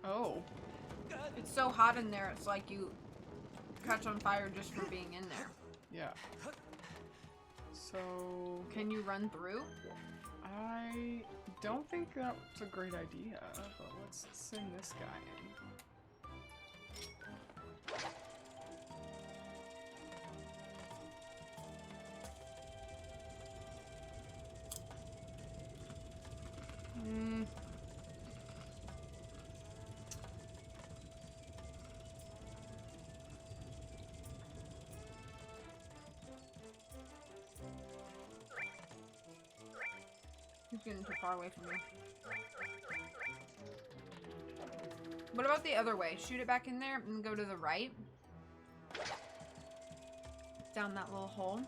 S2: Oh.
S5: It's so hot in there, it's like you catch on fire just from being in there.
S2: Yeah. So,
S5: Can you run through?
S2: I don't think that's a great idea, but let's send this guy in.
S5: He's getting too far away from me. What about the other way? Shoot it back in there and go to the right. Down that little hole.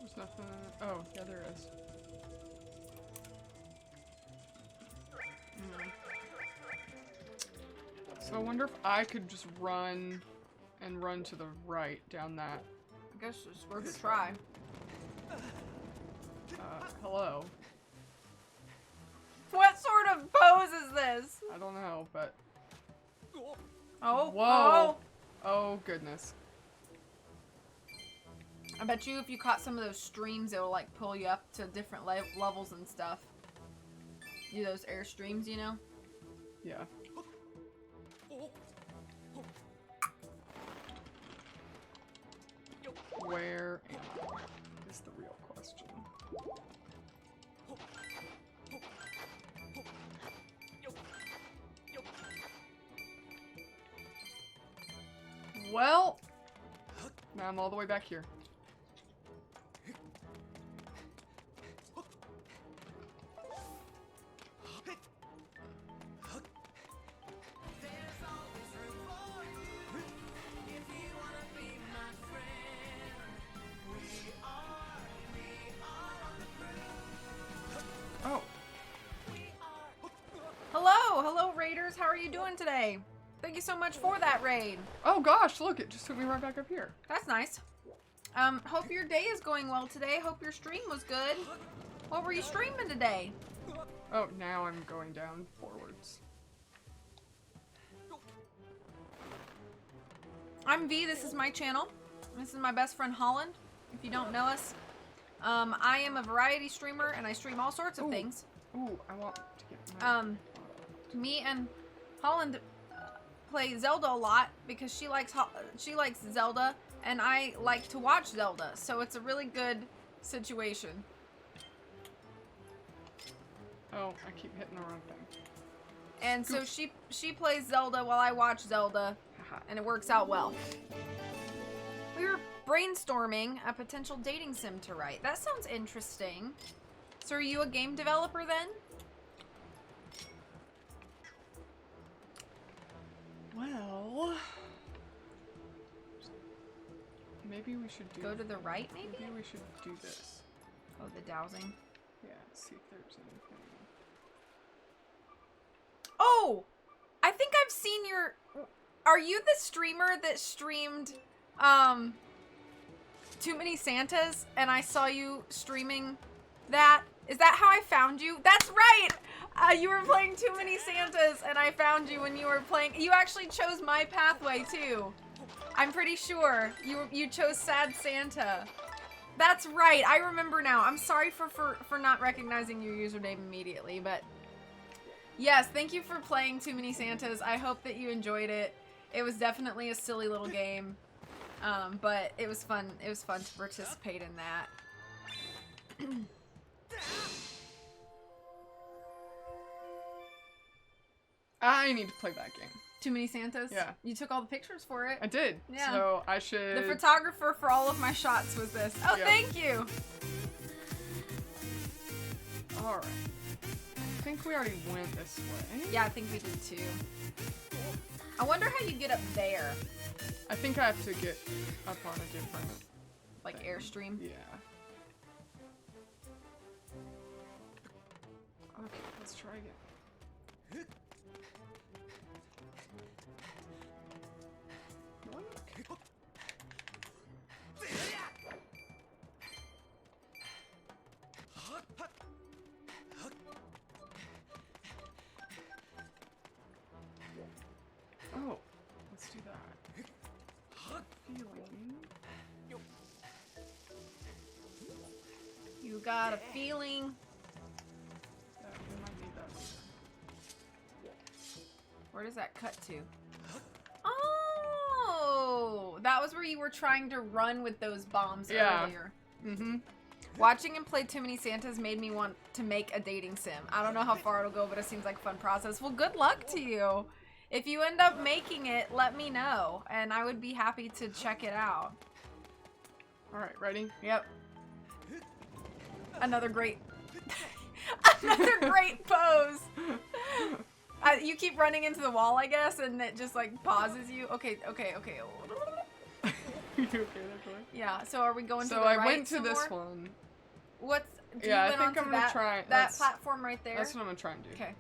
S2: There's nothing. Oh, yeah, there is. So I wonder if I could just run and run to the right down that.
S5: I guess it's worth a try.
S2: Hello.
S5: What sort of pose is this?
S2: I don't know, but.
S5: Oh,
S2: Whoa.
S5: oh.
S2: Oh, goodness.
S5: I bet you if you caught some of those streams, it'll like pull you up to different levels and stuff. do those Airstreams, you know?
S2: Yeah. Where am I? Is the real question. Well, now I'm all the way back here. Oh,
S5: Hello Raiders, how are you doing today? Thank you so much for that raid.
S2: oh gosh, look, it just took me right back up here.
S5: That's nice. Hope your day is going well today. Hope your stream was good. What were you streaming today?
S2: Oh, now I'm going down forwards.
S5: I'm V, this is my channel. This is my best friend Holland, if you don't know us. I am a variety streamer and I stream all sorts of
S2: Ooh.
S5: things.
S2: Ooh, I want to get my...
S5: Me and Holland play Zelda a lot because she likes Zelda and I like to watch Zelda, so it's a really good situation.
S2: Oh, I keep hitting the wrong thing.
S5: And so she plays Zelda while I watch Zelda, and it works out well. We were brainstorming a potential dating sim to write. That sounds interesting. So are you a game developer then?
S2: Well... Maybe we should do...
S5: Go to the right, maybe?
S2: Maybe we should do this.
S5: Oh, the dowsing.
S2: Yeah, see if there's anything.
S5: Oh! I think I've seen your... Are you the streamer that streamed, Too Many Santas, and I saw you streaming that? Is that how I found you? That's right! You were playing Too Many Santas, and I found you when you were playing... You actually chose my pathway, too. I'm pretty sure. You chose Sad Santa. That's right, I remember now. I'm sorry for not recognizing your username immediately, but... Yes, thank you for playing Too Many Santas. I hope that you enjoyed it. It was definitely a silly little game, but it was fun. It was fun to participate in that.
S2: I need to play that game.
S5: Too Many Santas?
S2: Yeah.
S5: You took all the pictures for it.
S2: I did.
S5: Yeah.
S2: So I should...
S5: The photographer for all of my shots was this. Oh,
S2: Yep.
S5: thank you!
S2: Alright. I think we already went this way.
S5: Yeah, I think we did too. I wonder how you get up there.
S2: I think I have to get up on a different...
S5: Like
S2: thing.
S5: Airstream?
S2: Yeah. Okay, let's try again. What? Oh, let's do that. Feeling.
S5: You got a feeling.
S2: That we might need that.
S5: Where does that cut to? Oh! That was where you were trying to run with those bombs earlier.
S2: Mm-hmm.
S5: Watching him play Too Many Santas made me want to make a dating sim. I don't know how far it'll go, but it seems like a fun process. Well, good luck to you. If you end up making it, let me know, and I would be happy to check it out.
S2: Alright, ready?
S5: Yep. Another great... Another great pose! You keep running into the wall, I guess, and it just, like, pauses you. Okay.
S2: You okay there, Joy?
S5: Yeah, so are we going to the
S2: So
S5: right
S2: I went to
S5: some
S2: this
S5: more?
S2: one.
S5: What's... Do
S2: Yeah, I
S5: you went
S2: think
S5: onto
S2: I'm gonna
S5: that,
S2: try-
S5: that
S2: that's-
S5: platform right there?
S2: That's what I'm gonna try and do.
S5: Okay.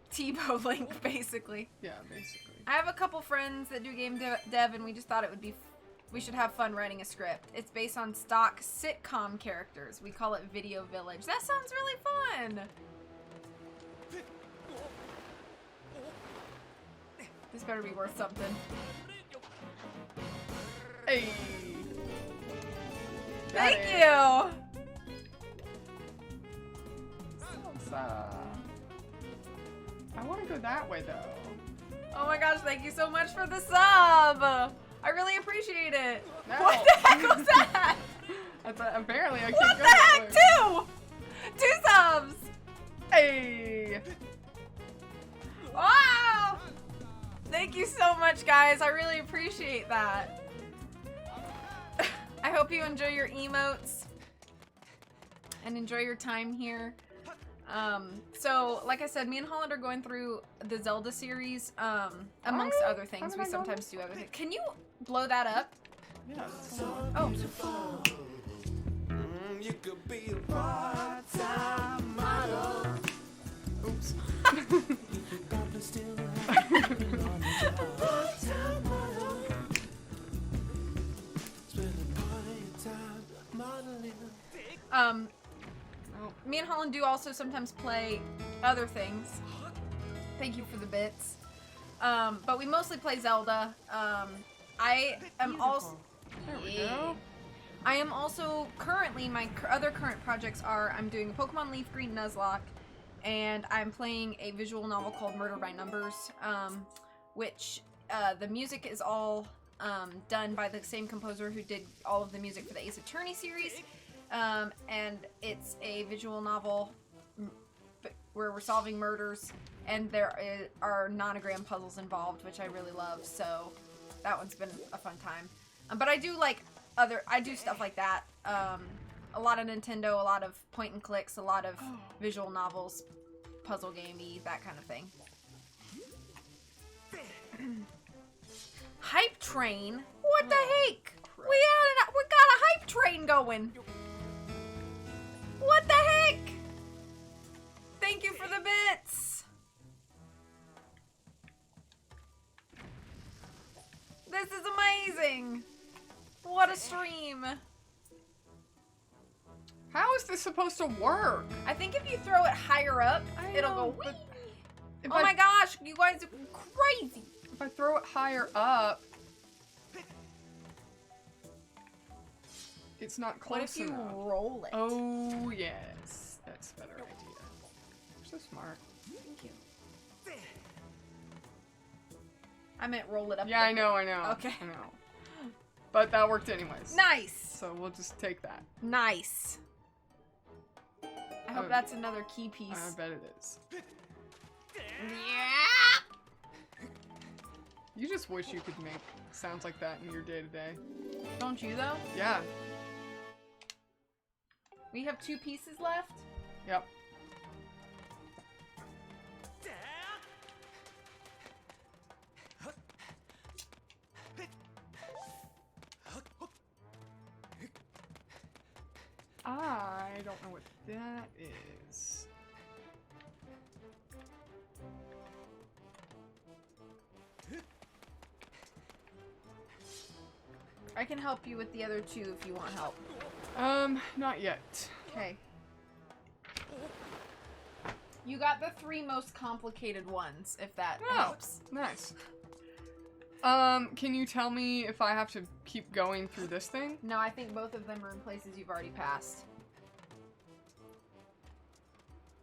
S5: T-Bow Link, basically.
S2: Yeah, basically.
S5: I have a couple friends that do game dev, and we just thought it would be... we should have fun writing a script. It's based on stock sitcom characters. We call it Video Village. That sounds really fun! This better be worth something.
S2: Hey!
S5: Thank you!
S2: So I want to go that way though.
S5: Oh my gosh, thank you so much for the sub! I really appreciate it.
S2: No.
S5: What the heck was that?
S2: Apparently I can't
S5: What
S2: go
S5: the
S2: that
S5: heck?
S2: way.
S5: Two subs!
S2: Hey!
S5: Wow! Thank you so much, guys. I really appreciate that. I hope you enjoy your emotes and enjoy your time here. So, like I said, me and Holland are going through the Zelda series, amongst other things. We sometimes do other things. Can you blow that up?
S2: Yeah, that's all.
S5: Oh.
S6: You could be a part-time model.
S2: Oops.
S6: Probably still part-time model. Spending part of your time modeling.
S5: Me and Holland do also sometimes play other things. Thank you for the bits. But we mostly play Zelda. I am also...
S2: There we go.
S5: I am also currently, my other current projects are, I'm doing a Pokemon Leaf Green Nuzlocke, and I'm playing a visual novel called Murder by Numbers, which the music is all done by the same composer who did all of the music for the Ace Attorney series. And it's a visual novel where we're solving murders, and there are nonogram puzzles involved, which I really love, so that one's been a fun time. But I do like I do stuff like that. A lot of Nintendo, a lot of point and clicks, a lot of visual novels, puzzle gamey, that kind of thing. Hype train? What the heck? We got a hype train going. What the heck? Thank you for the bits. This is amazing. What a stream.
S2: How is this supposed to work?
S5: I think if you throw it higher up, it'll go whee.
S2: If
S5: Oh my gosh, you guys are crazy.
S2: If I throw it higher up, it's not close
S5: What if you
S2: enough.
S5: roll it?
S2: Oh, yes. That's a better idea. You're so smart.
S5: Thank you. I meant roll it up.
S2: Yeah, I know.
S5: Okay.
S2: I know. But that worked anyways.
S5: Nice.
S2: So we'll just take that.
S5: Nice. I hope
S2: Oh.
S5: that's another key
S2: I
S5: piece.
S2: bet it is.
S5: Yeah.
S2: You just wish you could make sounds like that in your day-to-day.
S5: Don't you though?
S2: Yeah.
S5: We have 2 pieces left.
S2: Yep. I don't know what that is.
S5: I can help you with the other 2 if you want help.
S2: Not yet.
S5: Okay. You got the 3 most complicated ones, if that
S2: Oh,
S5: helps.
S2: nice. Can you tell me if I have to keep going through this thing?
S5: No, I think both of them are in places you've already passed.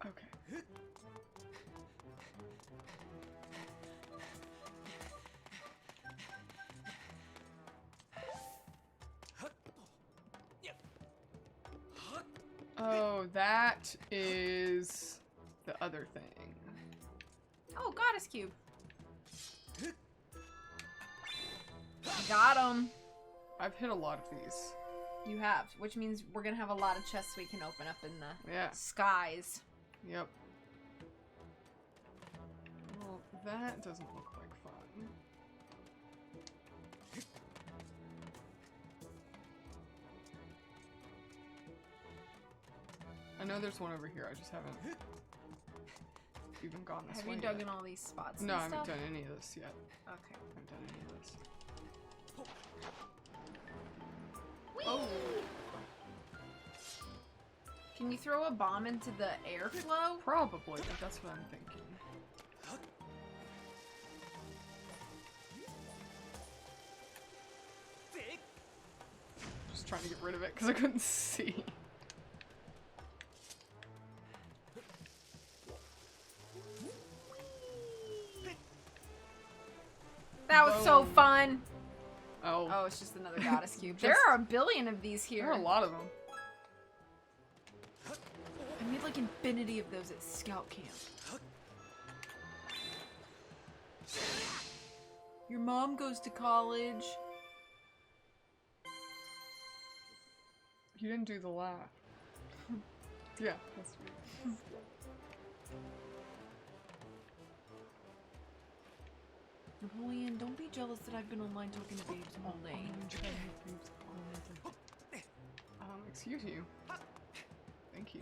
S2: Okay. Oh, that is the other thing.
S5: Oh, Goddess Cube. Got him.
S2: I've hit a lot of these.
S5: You have, which means we're gonna have a lot of chests we can open up in the
S2: Yeah.
S5: skies.
S2: Yep. Well, that doesn't look like fun. I know there's one over here, I just haven't even gone this
S5: Have
S2: way
S5: you dug
S2: yet.
S5: in all these spots?
S2: No, I
S5: and
S2: haven't
S5: stuff?
S2: done any of this yet.
S5: Okay.
S2: I haven't done any of this.
S5: Whee!
S2: Oh!
S5: Can you throw a bomb into the airflow?
S2: Probably, that's what I'm thinking. Just trying to get rid of it because I couldn't see.
S5: looks so fun.
S2: Oh.
S5: Oh, it's just another goddess cube.
S2: Just-
S5: There are a billion of these
S2: There
S5: here.
S2: are a lot of them.
S5: I made like infinity of those at scout camp. Your mom goes to college.
S2: You didn't do the laugh. Yeah, that's weird.
S5: Napoleon, don't be jealous that I've been online talking to babes all day.
S2: Excuse you. Thank you.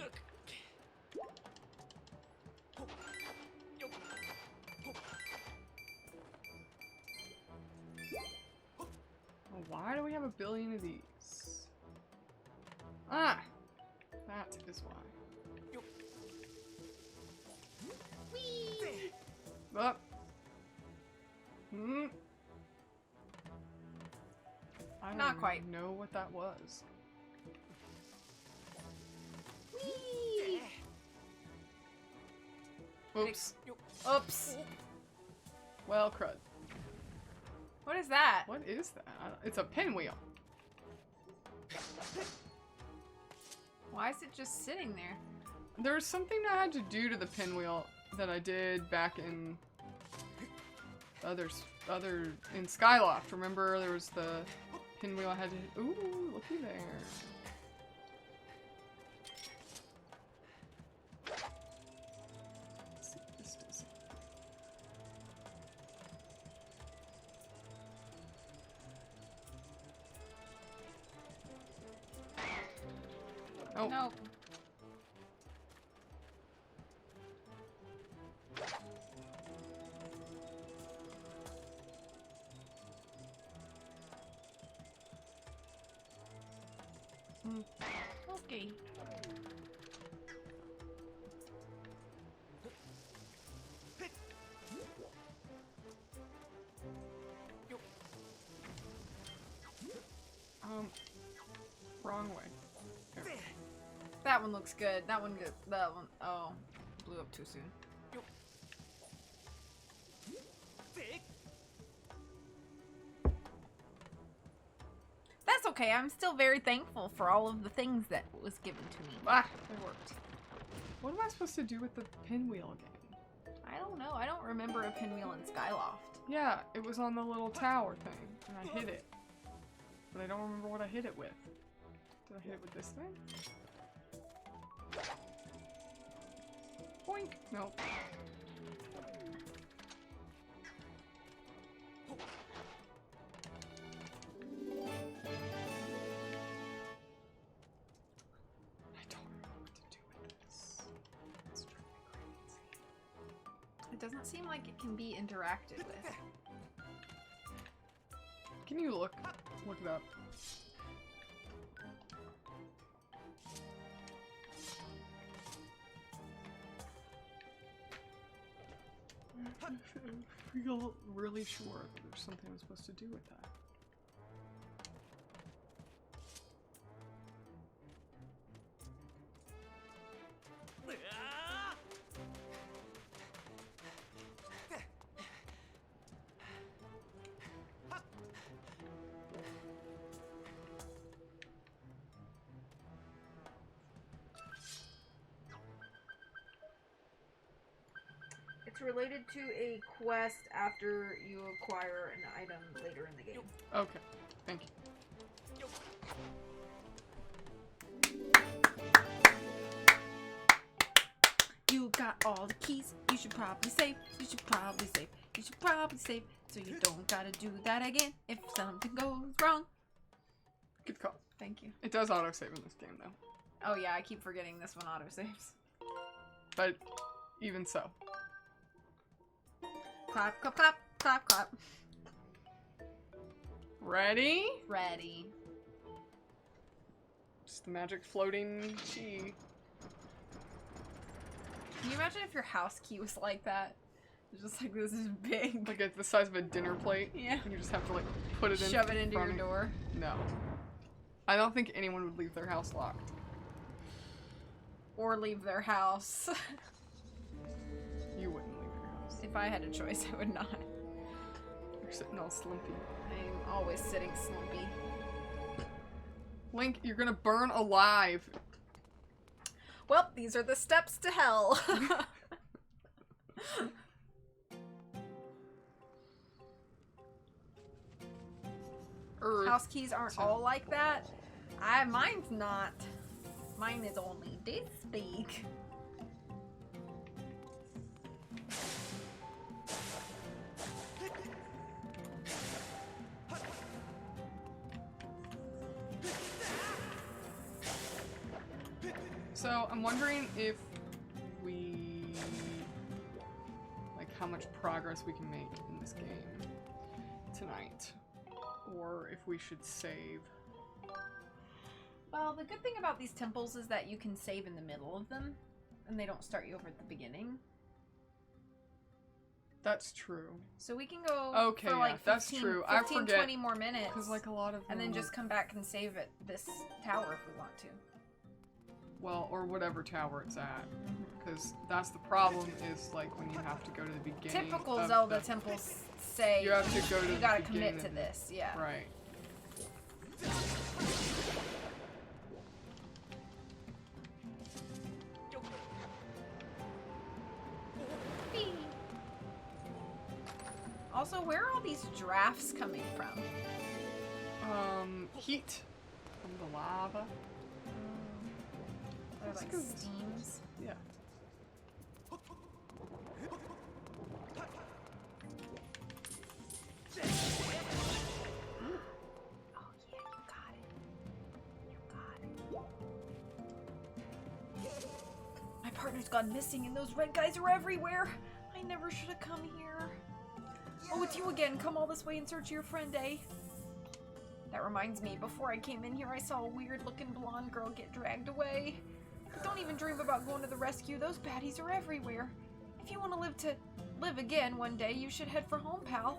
S2: Well, why do we have a billion of these? Ah! That is why. Up. Hmm. I don't
S5: Not
S2: even
S5: quite.
S2: know what that was. Oops.
S5: Oops.
S2: Well, crud.
S5: What is that?
S2: What is that? It's a pinwheel.
S5: Why is it just sitting there?
S2: There's something I had to do to the pinwheel that I did back in in Skyloft. Remember there was the pinwheel I had to. Ooh, looky there. Let's see what this does. Oh.
S5: Nope. Okay.
S2: Wrong way. There.
S5: That one looks good. That one good. That one. Oh, blew up too soon. That's okay. I'm still very thankful for all of the things that was given to me.
S2: Ah, it worked. What am I supposed to do with the pinwheel again?
S5: I don't know. I don't remember a pinwheel in Skyloft.
S2: Yeah, it was on the little tower thing, and I hit it. But I don't remember what I hit it with. Did I hit it with this thing? Boink! Nope. I don't know what to do with this. It's driving me crazy.
S5: It doesn't seem like it can be interacted with.
S2: Can you look it up? I feel really sure that there's something I'm supposed to do with that.
S5: It's related to a quest after you acquire an item later in the game.
S2: Okay, thank you.
S5: You got all the keys. You should probably save. You should probably save. You should probably save. So you don't gotta do that again if something goes wrong.
S2: Good call.
S5: Thank you.
S2: It does autosave in this game, though.
S5: Oh yeah, I keep forgetting this one autosaves.
S2: But even so.
S5: Clap, clap, clap, clap, clap.
S2: Ready?
S5: Ready.
S2: Just the magic floating key.
S5: Can you imagine if your house key was like that? It's just like this is big.
S2: Like it's the size of a dinner plate.
S5: Yeah.
S2: And you just have to like put it in.
S5: Shove it into your
S2: front of-
S5: door.
S2: No. I don't think anyone would leave their house locked.
S5: Or leave their house.
S2: You wouldn't leave your house.
S5: If I had a choice, I would not.
S2: Your You're sitting all slumpy.
S5: I'm always sitting slumpy.
S2: Link, you're gonna burn alive.
S5: Well, these are the steps to hell.
S2: Earth.
S5: House keys aren't all like that. Mine's not. Mine is only this big.
S2: So I'm wondering if we, like, how much progress we can make in this game tonight, or if we should save.
S5: Well, the good thing about these temples is that you can save in the middle of them, and they don't start you over at the beginning.
S2: That's true.
S5: So we can go
S2: Okay,
S5: for like 15,
S2: that's true. I
S5: 15
S2: forget,
S5: 20 more minutes.
S2: Because like a lot of
S5: and then
S2: them-
S5: just come back and save at this tower if we want to.
S2: well, or whatever tower it's at, because that's the problem. Is like when you have to go to the beginning.
S5: Typical
S2: of
S5: Zelda
S2: the-
S5: temples say
S2: You have to go to
S5: you
S2: the
S5: gotta
S2: beginning
S5: commit to
S2: of-
S5: this, yeah.
S2: Right.
S5: Also, where are all these drafts coming from?
S2: Heat from the lava.
S5: They're
S2: That's
S5: like
S2: good.
S5: steams.
S2: Yeah.
S5: Oh yeah, you got it. You got it. My partner's gone missing and those red guys are everywhere. I never should have come here. Oh, it's you again. Come all this way in search of your friend, eh? That reminds me, before I came in here, I saw a weird-looking blonde girl get dragged away. But don't even dream about going to the rescue. Those baddies are everywhere. If you want to live again one day, you should head for home, pal.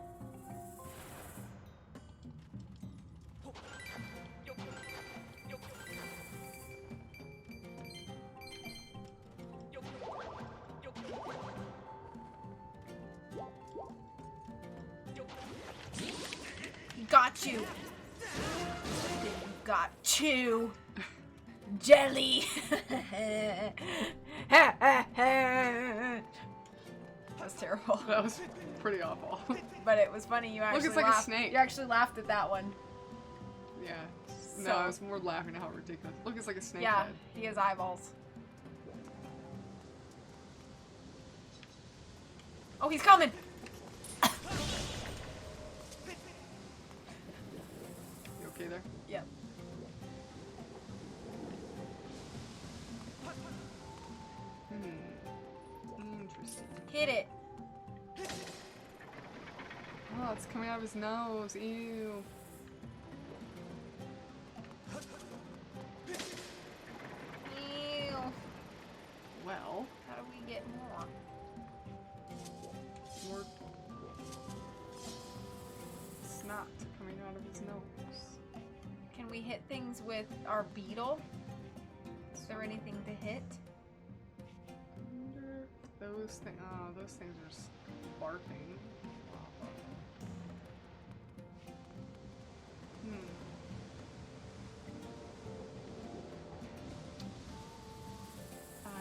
S5: Got you. Got you. Jelly. That was terrible.
S2: That was pretty awful.
S5: But it was funny. You actually
S2: it's like a
S5: laughed.
S2: snake.
S5: You actually laughed at that one.
S2: Yeah. No,
S5: So-
S2: I was more laughing at how ridiculous. Look, it's like a snake
S5: Yeah,
S2: head.
S5: he has eyeballs. Oh, he's coming.
S2: You okay there?
S5: Yep.
S2: Interesting.
S5: Hit it.
S2: Oh, it's coming out of his nose. Ew.
S5: Ew.
S2: Well,
S5: How do we get more?
S2: more snot coming out of his nose.
S5: Can we hit things with our beetle? Is there anything to hit?
S2: Wonder if those things. Oh, those things are sparking lava.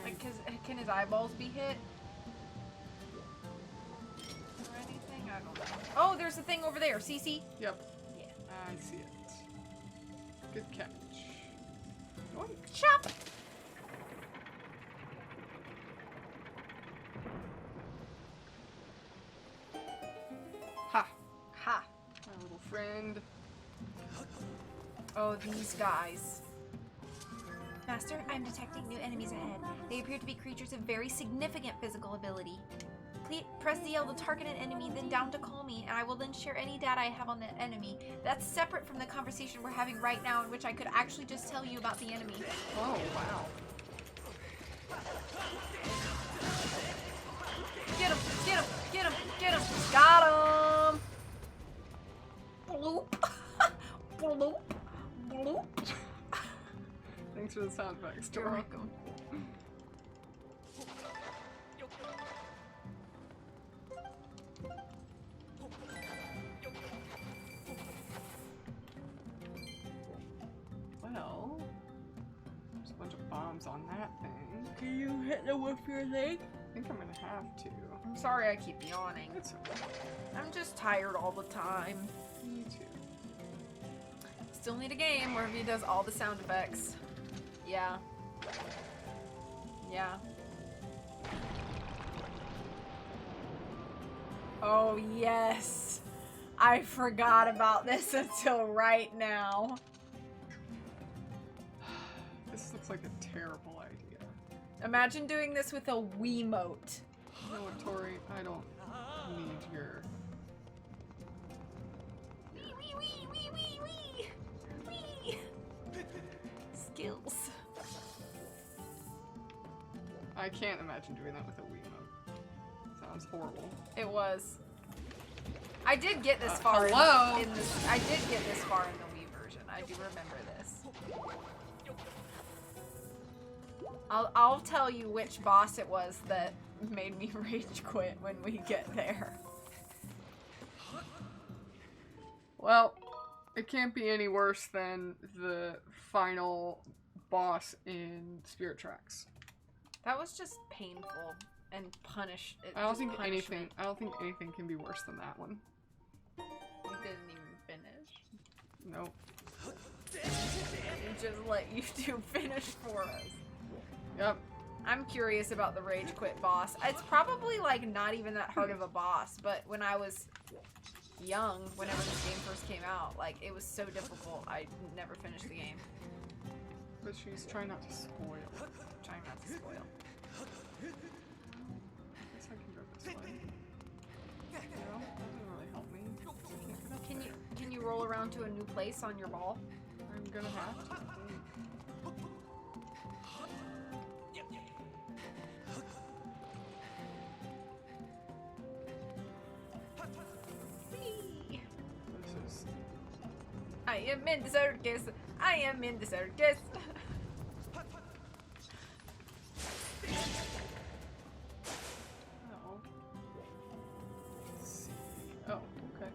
S5: Like, can his eyeballs be hit? Or anything? I don't know. Oh, there's a thing over there. CC?
S2: Yep.
S5: Yeah.
S2: I see it. Good catch. Oh,
S5: Chop!
S2: ha!
S5: Ha!
S2: My little friend.
S5: Oh, these guys.
S1: Master, I'm detecting new enemies ahead. They appear to be creatures of very significant physical ability. Please press ZL to target an enemy, then down to call me, and I will then share any data I have on that enemy. That's separate from the conversation we're having right now, in which I could actually just tell you about the enemy.
S2: Oh, wow.
S5: Get him! Get him! Get him! Get him! Got him! Bloop! Bloop! Bloop!
S2: Thanks for the sound effects.
S5: You're welcome.
S2: Well, there's a bunch of bombs on that thing.
S3: Can you hit them with your leg?
S2: I think I'm gonna have to.
S5: I'm sorry I keep yawning.
S2: It's okay.
S5: I'm just tired all the time.
S2: Me too.
S5: Still need a game where he does all the sound effects. Yeah. Yeah. Oh, yes. I forgot about this until right now.
S2: This looks like a terrible idea.
S5: Imagine doing this with a Wiimote.
S2: You know what, Tori? I don't need your...
S5: Wee, wee, wee, wee, wee, wee. Wee. Skills.
S2: I can't imagine doing that with a Wiimote. Sounds horrible.
S5: It was. I did get this far
S2: hello?
S5: in this. I did get this far in the Wii version. I do remember this. I'll tell you which boss it was that made me rage quit when we get there.
S2: Well, it can't be any worse than the final boss in Spirit Tracks.
S5: That was just painful and punish.
S2: I don't think
S5: punishment.
S2: anything can be worse than that one.
S5: We didn't even finish.
S2: Nope.
S5: We just let you two finish for us.
S2: Yep.
S5: I'm curious about the rage quit boss. It's probably like not even that hard of a boss, but when I was young, whenever this game first came out, like it was so difficult. I never finished the game.
S2: But she's trying not to spoil.
S5: Trying not to spoil.
S2: I guess I can go this way. No, that doesn't really help me. I can't get up there.
S5: Can you roll around to a new place on your ball?
S2: I'm gonna have to.
S5: Whee!
S2: This is...
S5: I am in the circus. I am in the circus.
S2: Oh. Let's see. Oh, okay.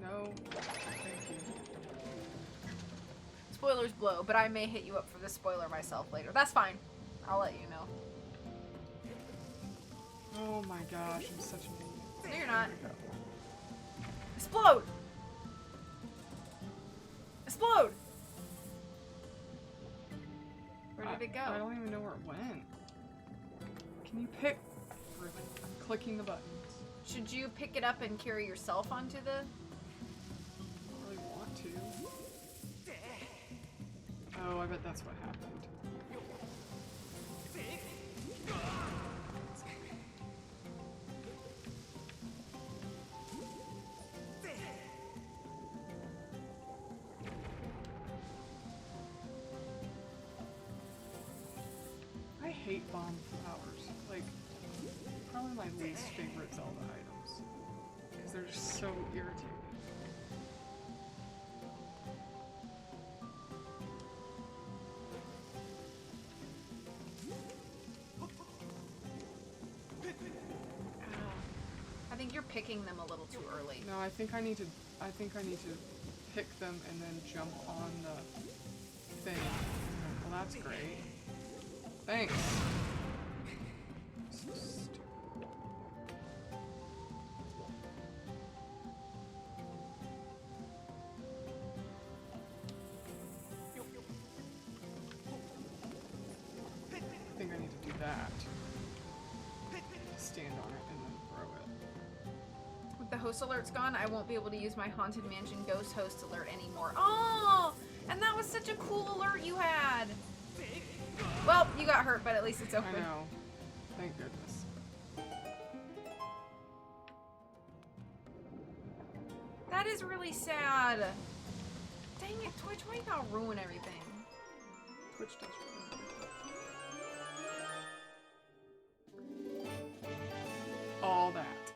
S2: No. Thank you.
S5: Spoilers blow, but I may hit you up for the spoiler myself later. That's fine. I'll let you know.
S2: Oh my gosh, I'm such an idiot.
S5: No, you're not.
S2: There we go.
S5: Explode! Explode! Where did it go?
S2: I don't even know where it went. Can you pick? Really? I'm clicking the buttons.
S5: Should you pick it up and carry yourself onto the...
S2: I don't really want to. Oh, I bet that's what happened. I hate bomb flowers. Like, probably my least favorite Zelda items. Because they're just so irritating.
S5: I think you're picking them a little too early.
S2: No, I think I need to pick them and then jump on the thing. Well, that's great. Thanks. So stupid. I think I need to do that. Stand on it and then throw it.
S5: With the host alerts gone, I won't be able to use my Haunted Mansion Ghost Host alert anymore. Oh! And that was such a cool alert you had! Well, you got hurt, but at least it's open.
S2: I know. Thank goodness.
S5: That is really sad. Dang it, Twitch, why you gotta ruin everything?
S2: Twitch does really. All that.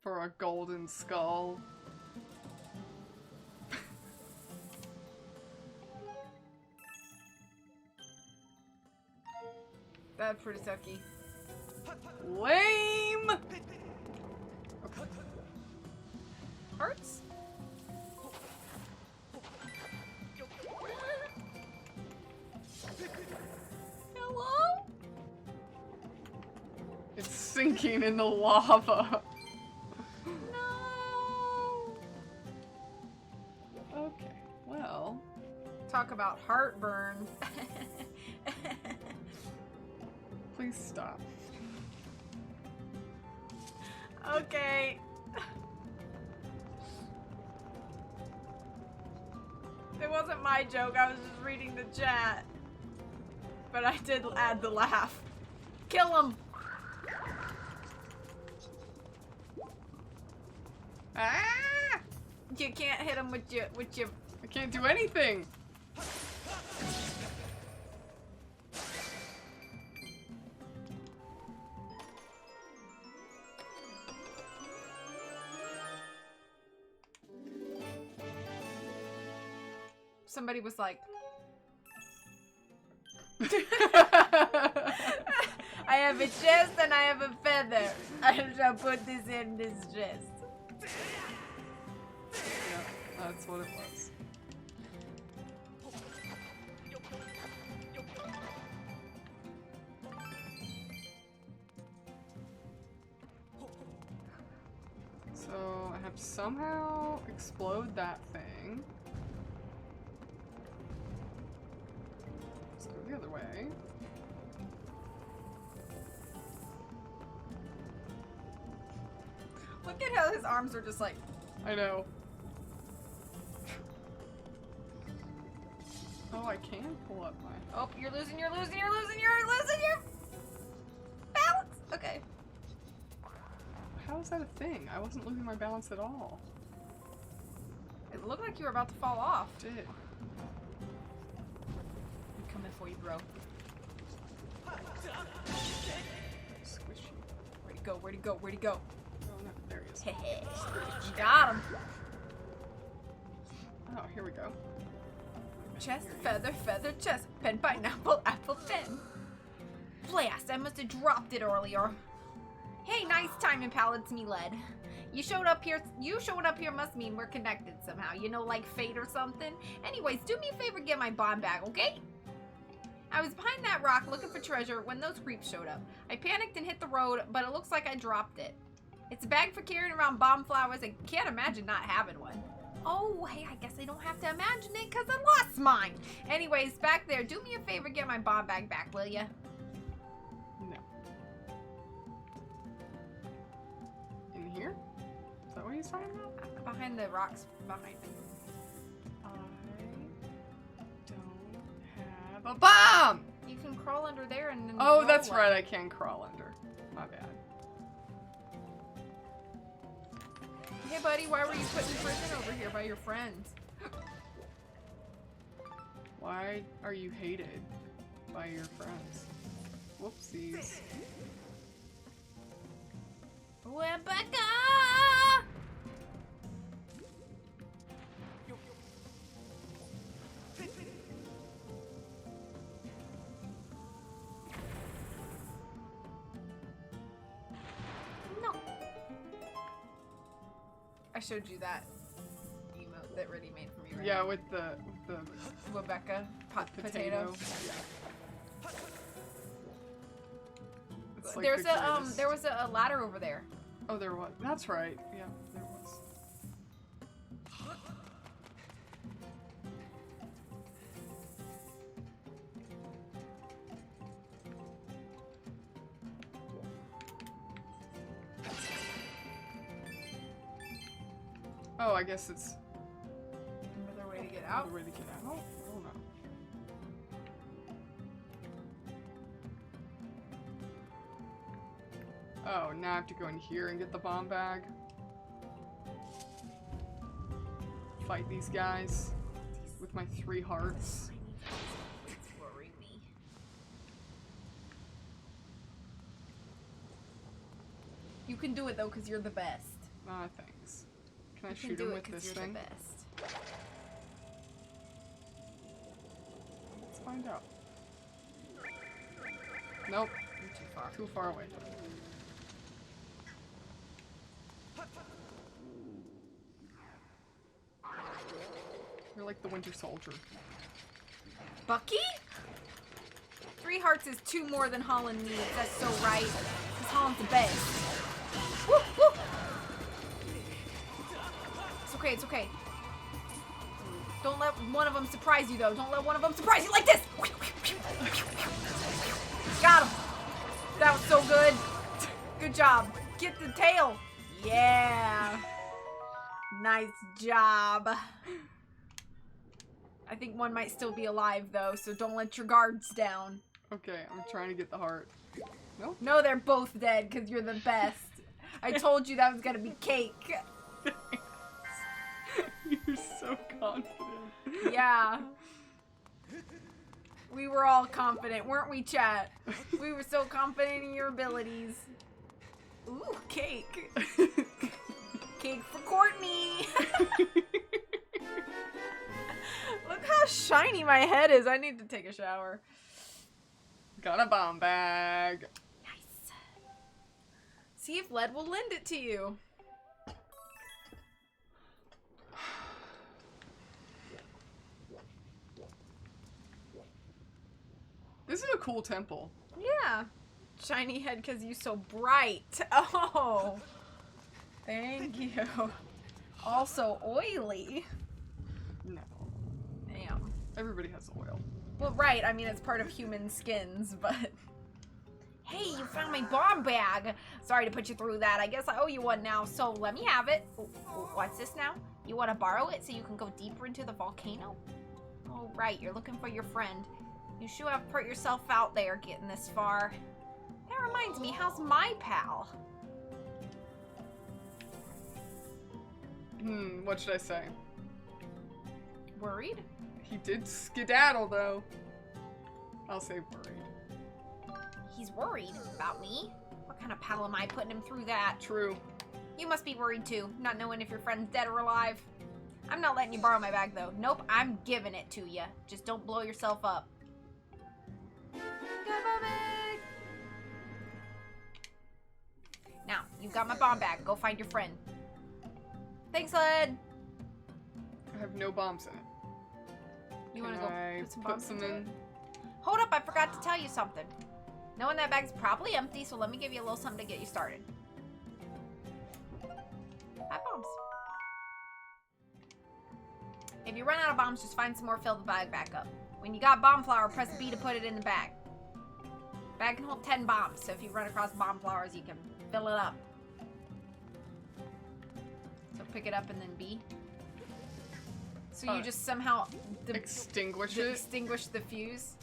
S2: For a golden skull.
S5: That's pretty sucky.
S2: Lame! Okay.
S5: Hearts? Hello?
S2: It's sinking in the lava.
S5: No.
S2: Okay, well.
S5: Talk about heartburn.
S2: Please stop.
S5: Okay. It wasn't my joke, I was just reading the chat. But I did add the laugh. Kill him!
S2: Ah!
S5: You can't hit him with your
S2: I can't do anything.
S5: Somebody was like, I have a chest and I have a feather. I shall put this in this chest.
S2: Yeah, that's what it was. So I have to somehow explode that thing. Let's go the other way.
S5: Look at how his arms are just like,
S2: I know. Oh, I can pull up my...
S5: oh, you're losing your balance. Okay.
S2: How is that a thing? I wasn't losing my balance at all.
S5: It looked like you were about to fall off.
S2: Did.
S5: I'm coming for you, bro.
S2: Squishy.
S5: Where'd he go? Where'd he go? Where'd he go?
S2: Oh no, there he is.
S5: Hehe. You got him.
S2: Oh, here we go.
S5: Chest, feather, feather, chest. Pen, pineapple, apple, pen. Blast, I must have dropped it earlier. Hey, nice timing, pal. It's me, Led. You showing up here must mean we're connected somehow. You know, like fate or something. Anyways, do me a favor, get my bomb bag, okay? I was behind that rock looking for treasure when those creeps showed up. I panicked and hit the road, but it looks like I dropped it. It's a bag for carrying around bomb flowers. I can't imagine not having one. Oh, hey, I guess I don't have to imagine it because I lost mine. Anyways, back there, do me a favor, get my bomb bag back, will ya?
S2: No. In here? Is that what he's talking about?
S5: Behind the rocks behind me.
S2: I don't have a bomb!
S5: You can crawl under there and then
S2: Oh,
S5: roll
S2: that's
S5: it.
S2: right, I can crawl under. My bad.
S5: Hey, buddy, why were you put in prison over here by your friends?
S2: Why are you hated by your friends? Whoopsies.
S5: Rebecca! No. I showed you that emote that Riddy made for me, right?
S2: Yeah, with the
S5: Rebecca
S2: potato. Yeah. It's like
S5: There's
S2: the
S5: a
S2: greatest.
S5: there was a ladder over there.
S2: Oh, there was. That's right. Yeah, there was. Oh, I guess it's
S5: Another way to get out.
S2: another way to get out. I don't know. Oh, now I have to go in here and get the bomb bag. Fight these guys with my 3 hearts.
S5: It's worrying me. You can do it though, cause you're the best.
S2: Ah, thanks. Can I
S5: You can
S2: shoot
S5: do
S2: him
S5: it
S2: with
S5: 'cause
S2: this
S5: you're
S2: thing?
S5: the best.
S2: Let's find out. Nope,
S1: You're too far.
S2: Too far away. You're like the Winter Soldier.
S1: Bucky? 3 hearts is 2 more than Holland needs. That's so right. Because Holland's the best. Woo, woo. It's okay, it's okay. Don't let one of them surprise you, though. Don't let one of them surprise you like this! Got him! That was so good. Good job. Get the tail. Yeah. Nice job. I think one might still be alive, though, so don't let your guards down.
S2: Okay, I'm trying to get the heart. Nope.
S1: No, they're both dead because you're the best. I told you that was gonna be cake.
S2: You're so confident.
S1: Yeah. We were all confident, weren't we, chat? We were so confident in your abilities. Ooh, cake. Cake for Courtney. Look how shiny my head is. I need to take a shower.
S2: Got a bomb bag.
S1: Nice. See if lead will lend it to you.
S2: This is a cool temple.
S1: Yeah. Shiny head because you so bright. Oh. Thank you. Also oily.
S2: No.
S1: Damn.
S2: Everybody has oil.
S1: Well, right. I mean, it's part of human skins, but... Hey, you found my bomb bag. Sorry to put you through that. I guess I owe you one now, so let me have it. Ooh, what's this now? You want to borrow it so you can go deeper into the volcano? Oh, right. You're looking for your friend. You should have put yourself out there getting this far. That reminds me, how's my pal?
S2: What should I say?
S1: Worried?
S2: He did skedaddle, though. I'll say worried.
S1: He's worried about me? What kind of pal am I putting him through that?
S2: True.
S1: You must be worried too, not knowing if your friend's dead or alive. I'm not letting you borrow my bag though. Nope, I'm giving it to you. Just don't blow yourself up. Got my bag. Now, you've got my bomb bag. Go find your friend. Thanks, Led.
S2: I have no bombs in it.
S1: You want to
S2: Can
S1: go
S2: I
S1: put some
S2: put
S1: bombs
S2: some
S1: into it?
S2: in?
S1: Hold up, I forgot to tell you something. Knowing that bag's probably empty, so let me give you a little something to get you started. 5 bombs. If you run out of bombs, just find some more, fill the bag back up. When you got bomb flour, press B to put it in the bag. Bag can hold 10 bombs, so if you run across bomb flowers, you can fill it up. So pick it up and then B. So you just somehow
S2: Extinguish it?
S1: extinguish the fuse.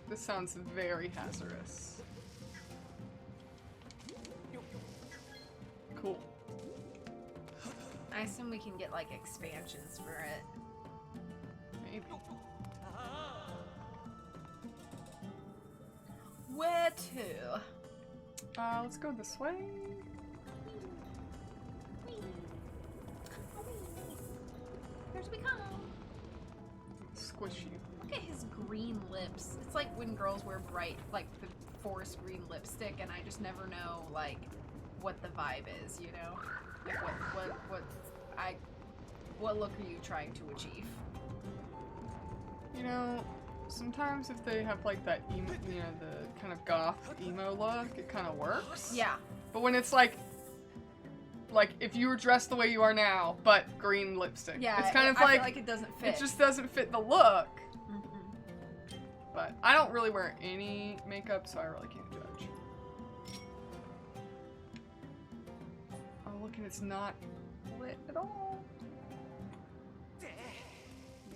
S2: This sounds very hazardous. Cool.
S1: I assume we can get like expansions for it.
S2: Maybe.
S1: Where to?
S2: Let's go this way.
S1: Here's we come.
S2: Squishy.
S1: Look at his green lips. It's like when girls wear bright, like the forest green lipstick, and I just never know, like, what the vibe is, you know? Like, what look are you trying to achieve?
S2: You know, sometimes if they have like that emo, you know, the kind of goth emo look, it kind of works.
S1: Yeah.
S2: But when it's like if you were dressed the way you are now, but green lipstick,
S1: Yeah,
S2: it's kind of
S1: I
S2: like
S1: feel like it doesn't fit.
S2: it just doesn't fit the look.
S1: Mm-mm.
S2: But I don't really wear any makeup, so I really can't judge. Oh, look, and it's not lit at all.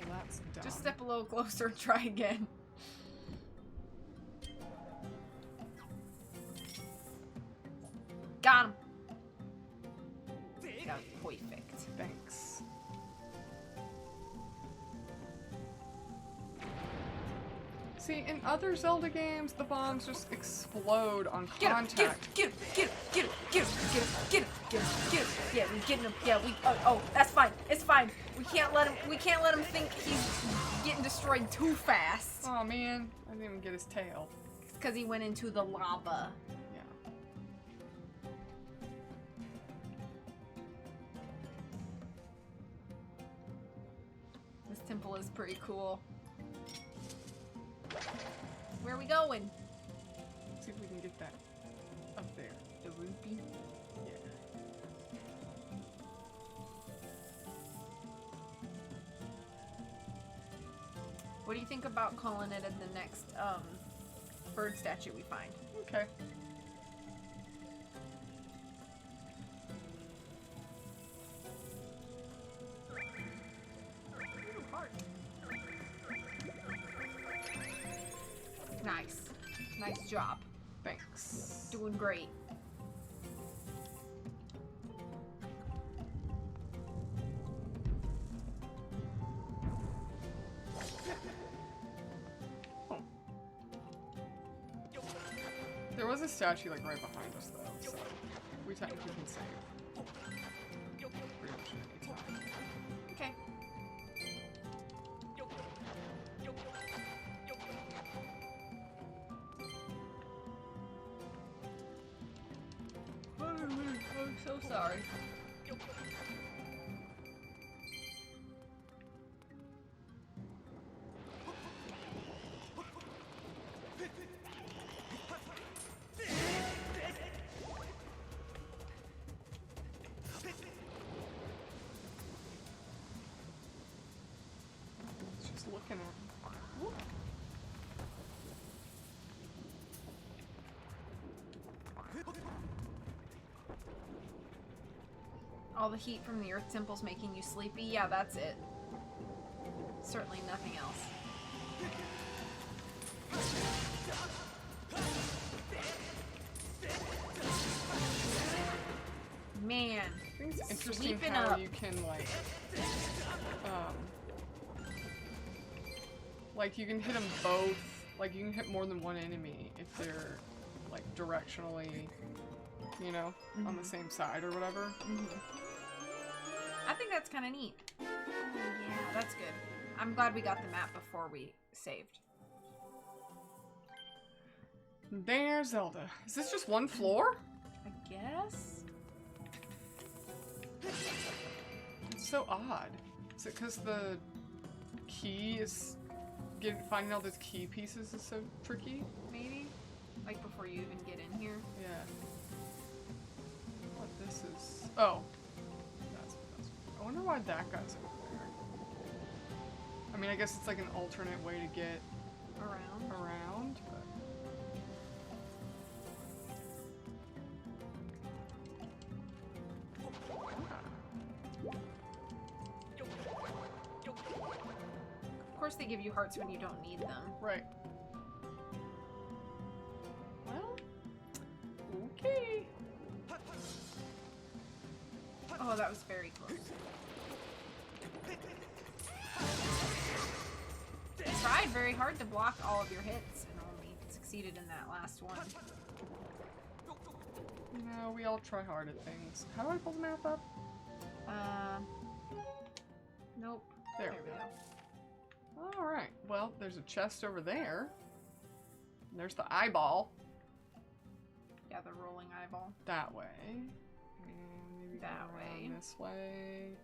S2: Well, that's dumb.
S1: Just step a little closer and try again. Got him. That was perfect.
S2: Thanks. See, in other Zelda games, the bombs just explode on
S1: Get him!
S2: contact.
S1: Get him! Get him! Get him! Get him! Get him! Get him! Get him! Get him! Yeah, we're getting him. Yeah, we. Oh, that's fine. It's fine. We can't let him. We can't let him think he's getting destroyed too fast.
S2: Oh man, I didn't even get his tail.
S5: because he went into the lava.
S2: Yeah.
S5: This temple is pretty cool. Where are we going?
S2: Let's see if we can get that up there.
S5: The rupee.
S2: Yeah.
S5: What do you think about calling it in the next bird statue we find?
S2: Okay.
S5: Nice. Nice job.
S2: Thanks.
S5: Doing great.
S2: There was a statue like right behind us though, so we technically can save. Pretty much any time.
S5: Okay. I'm so sorry.
S2: It's just looking at. Ooh.
S5: All the heat from the Earth Temple's making you sleepy? Yeah, that's it. Certainly nothing else. Man.
S2: I think it's interesting
S5: Sweeping
S2: how
S5: up.
S2: you can like you can hit them both. Like you can hit more than one enemy if they're like directionally, you know, on the same side or whatever.
S5: I think that's kind of neat. Oh, yeah, that's good. I'm glad we got the map before we saved.
S2: There's Zelda. Is this just one floor?
S5: I guess?
S2: It's so odd. Is it because the key is finding all those key pieces is so tricky?
S5: Maybe? Like before you even get in here?
S2: Yeah. What this is? Oh, that's. I wonder why that guy's over there. I mean, I guess it's like an alternate way to get around, but.
S5: Of course they give you hearts when you don't need them.
S2: Right. Well, okay.
S5: Oh, that was very close. Tried very hard to block all of your hits and only succeeded in that last one.
S2: No, we all try hard at things. How do I pull the map up?
S5: Nope.
S2: There we go. Alright, well, there's a chest over there. There's the eyeball.
S5: Yeah, the rolling eyeball.
S2: That way. And maybe
S5: That
S2: go around
S5: way.
S2: this way.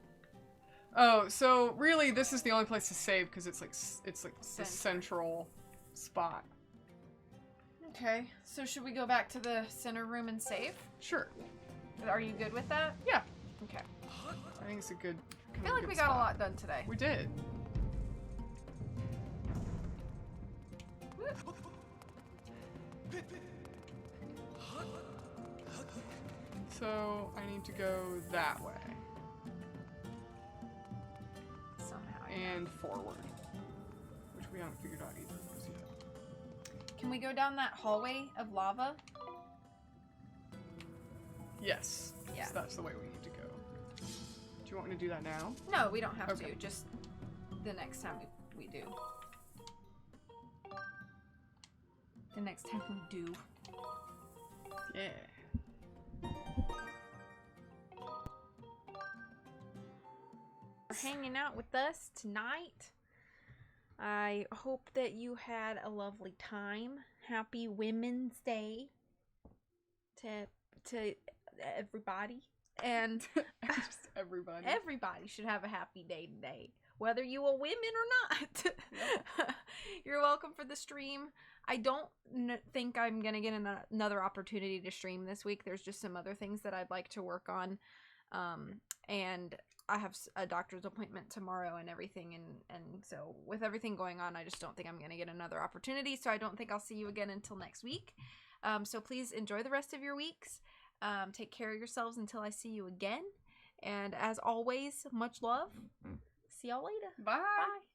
S2: Oh, so really this is the only place to save because it's like the central spot.
S5: Okay, so should we go back to the center room and save?
S2: Sure.
S5: Are you good with that?
S2: Yeah.
S5: Okay.
S2: I think it's a good
S5: I feel like we got a lot done today.
S2: We did. So I need to go that way.
S5: Somehow.
S2: And forward. Which we haven't figured out either. Just yet.
S5: Can we go down that hallway of lava?
S2: Yes.
S5: Yeah.
S2: So that's the way we need to go. Do you want me to do that now?
S5: No, we don't have
S2: Okay.
S5: to. Just the next time we do. The next time we do.
S2: Yeah.
S5: For hanging out with us tonight. I hope that you had a lovely time. Happy Women's Day to everybody. And
S2: Just everybody.
S5: everybody should have a happy day today, whether you are women or not. You're welcome for the stream. I don't think I'm going to get another opportunity to stream this week. There's just some other things that I'd like to work on. And I have a doctor's appointment tomorrow and everything. And so with everything going on, I just don't think I'm going to get another opportunity. So I don't think I'll see you again until next week. So please enjoy the rest of your weeks. Take care of yourselves until I see you again. And as always, much love. See y'all later.
S2: Bye.
S5: Bye.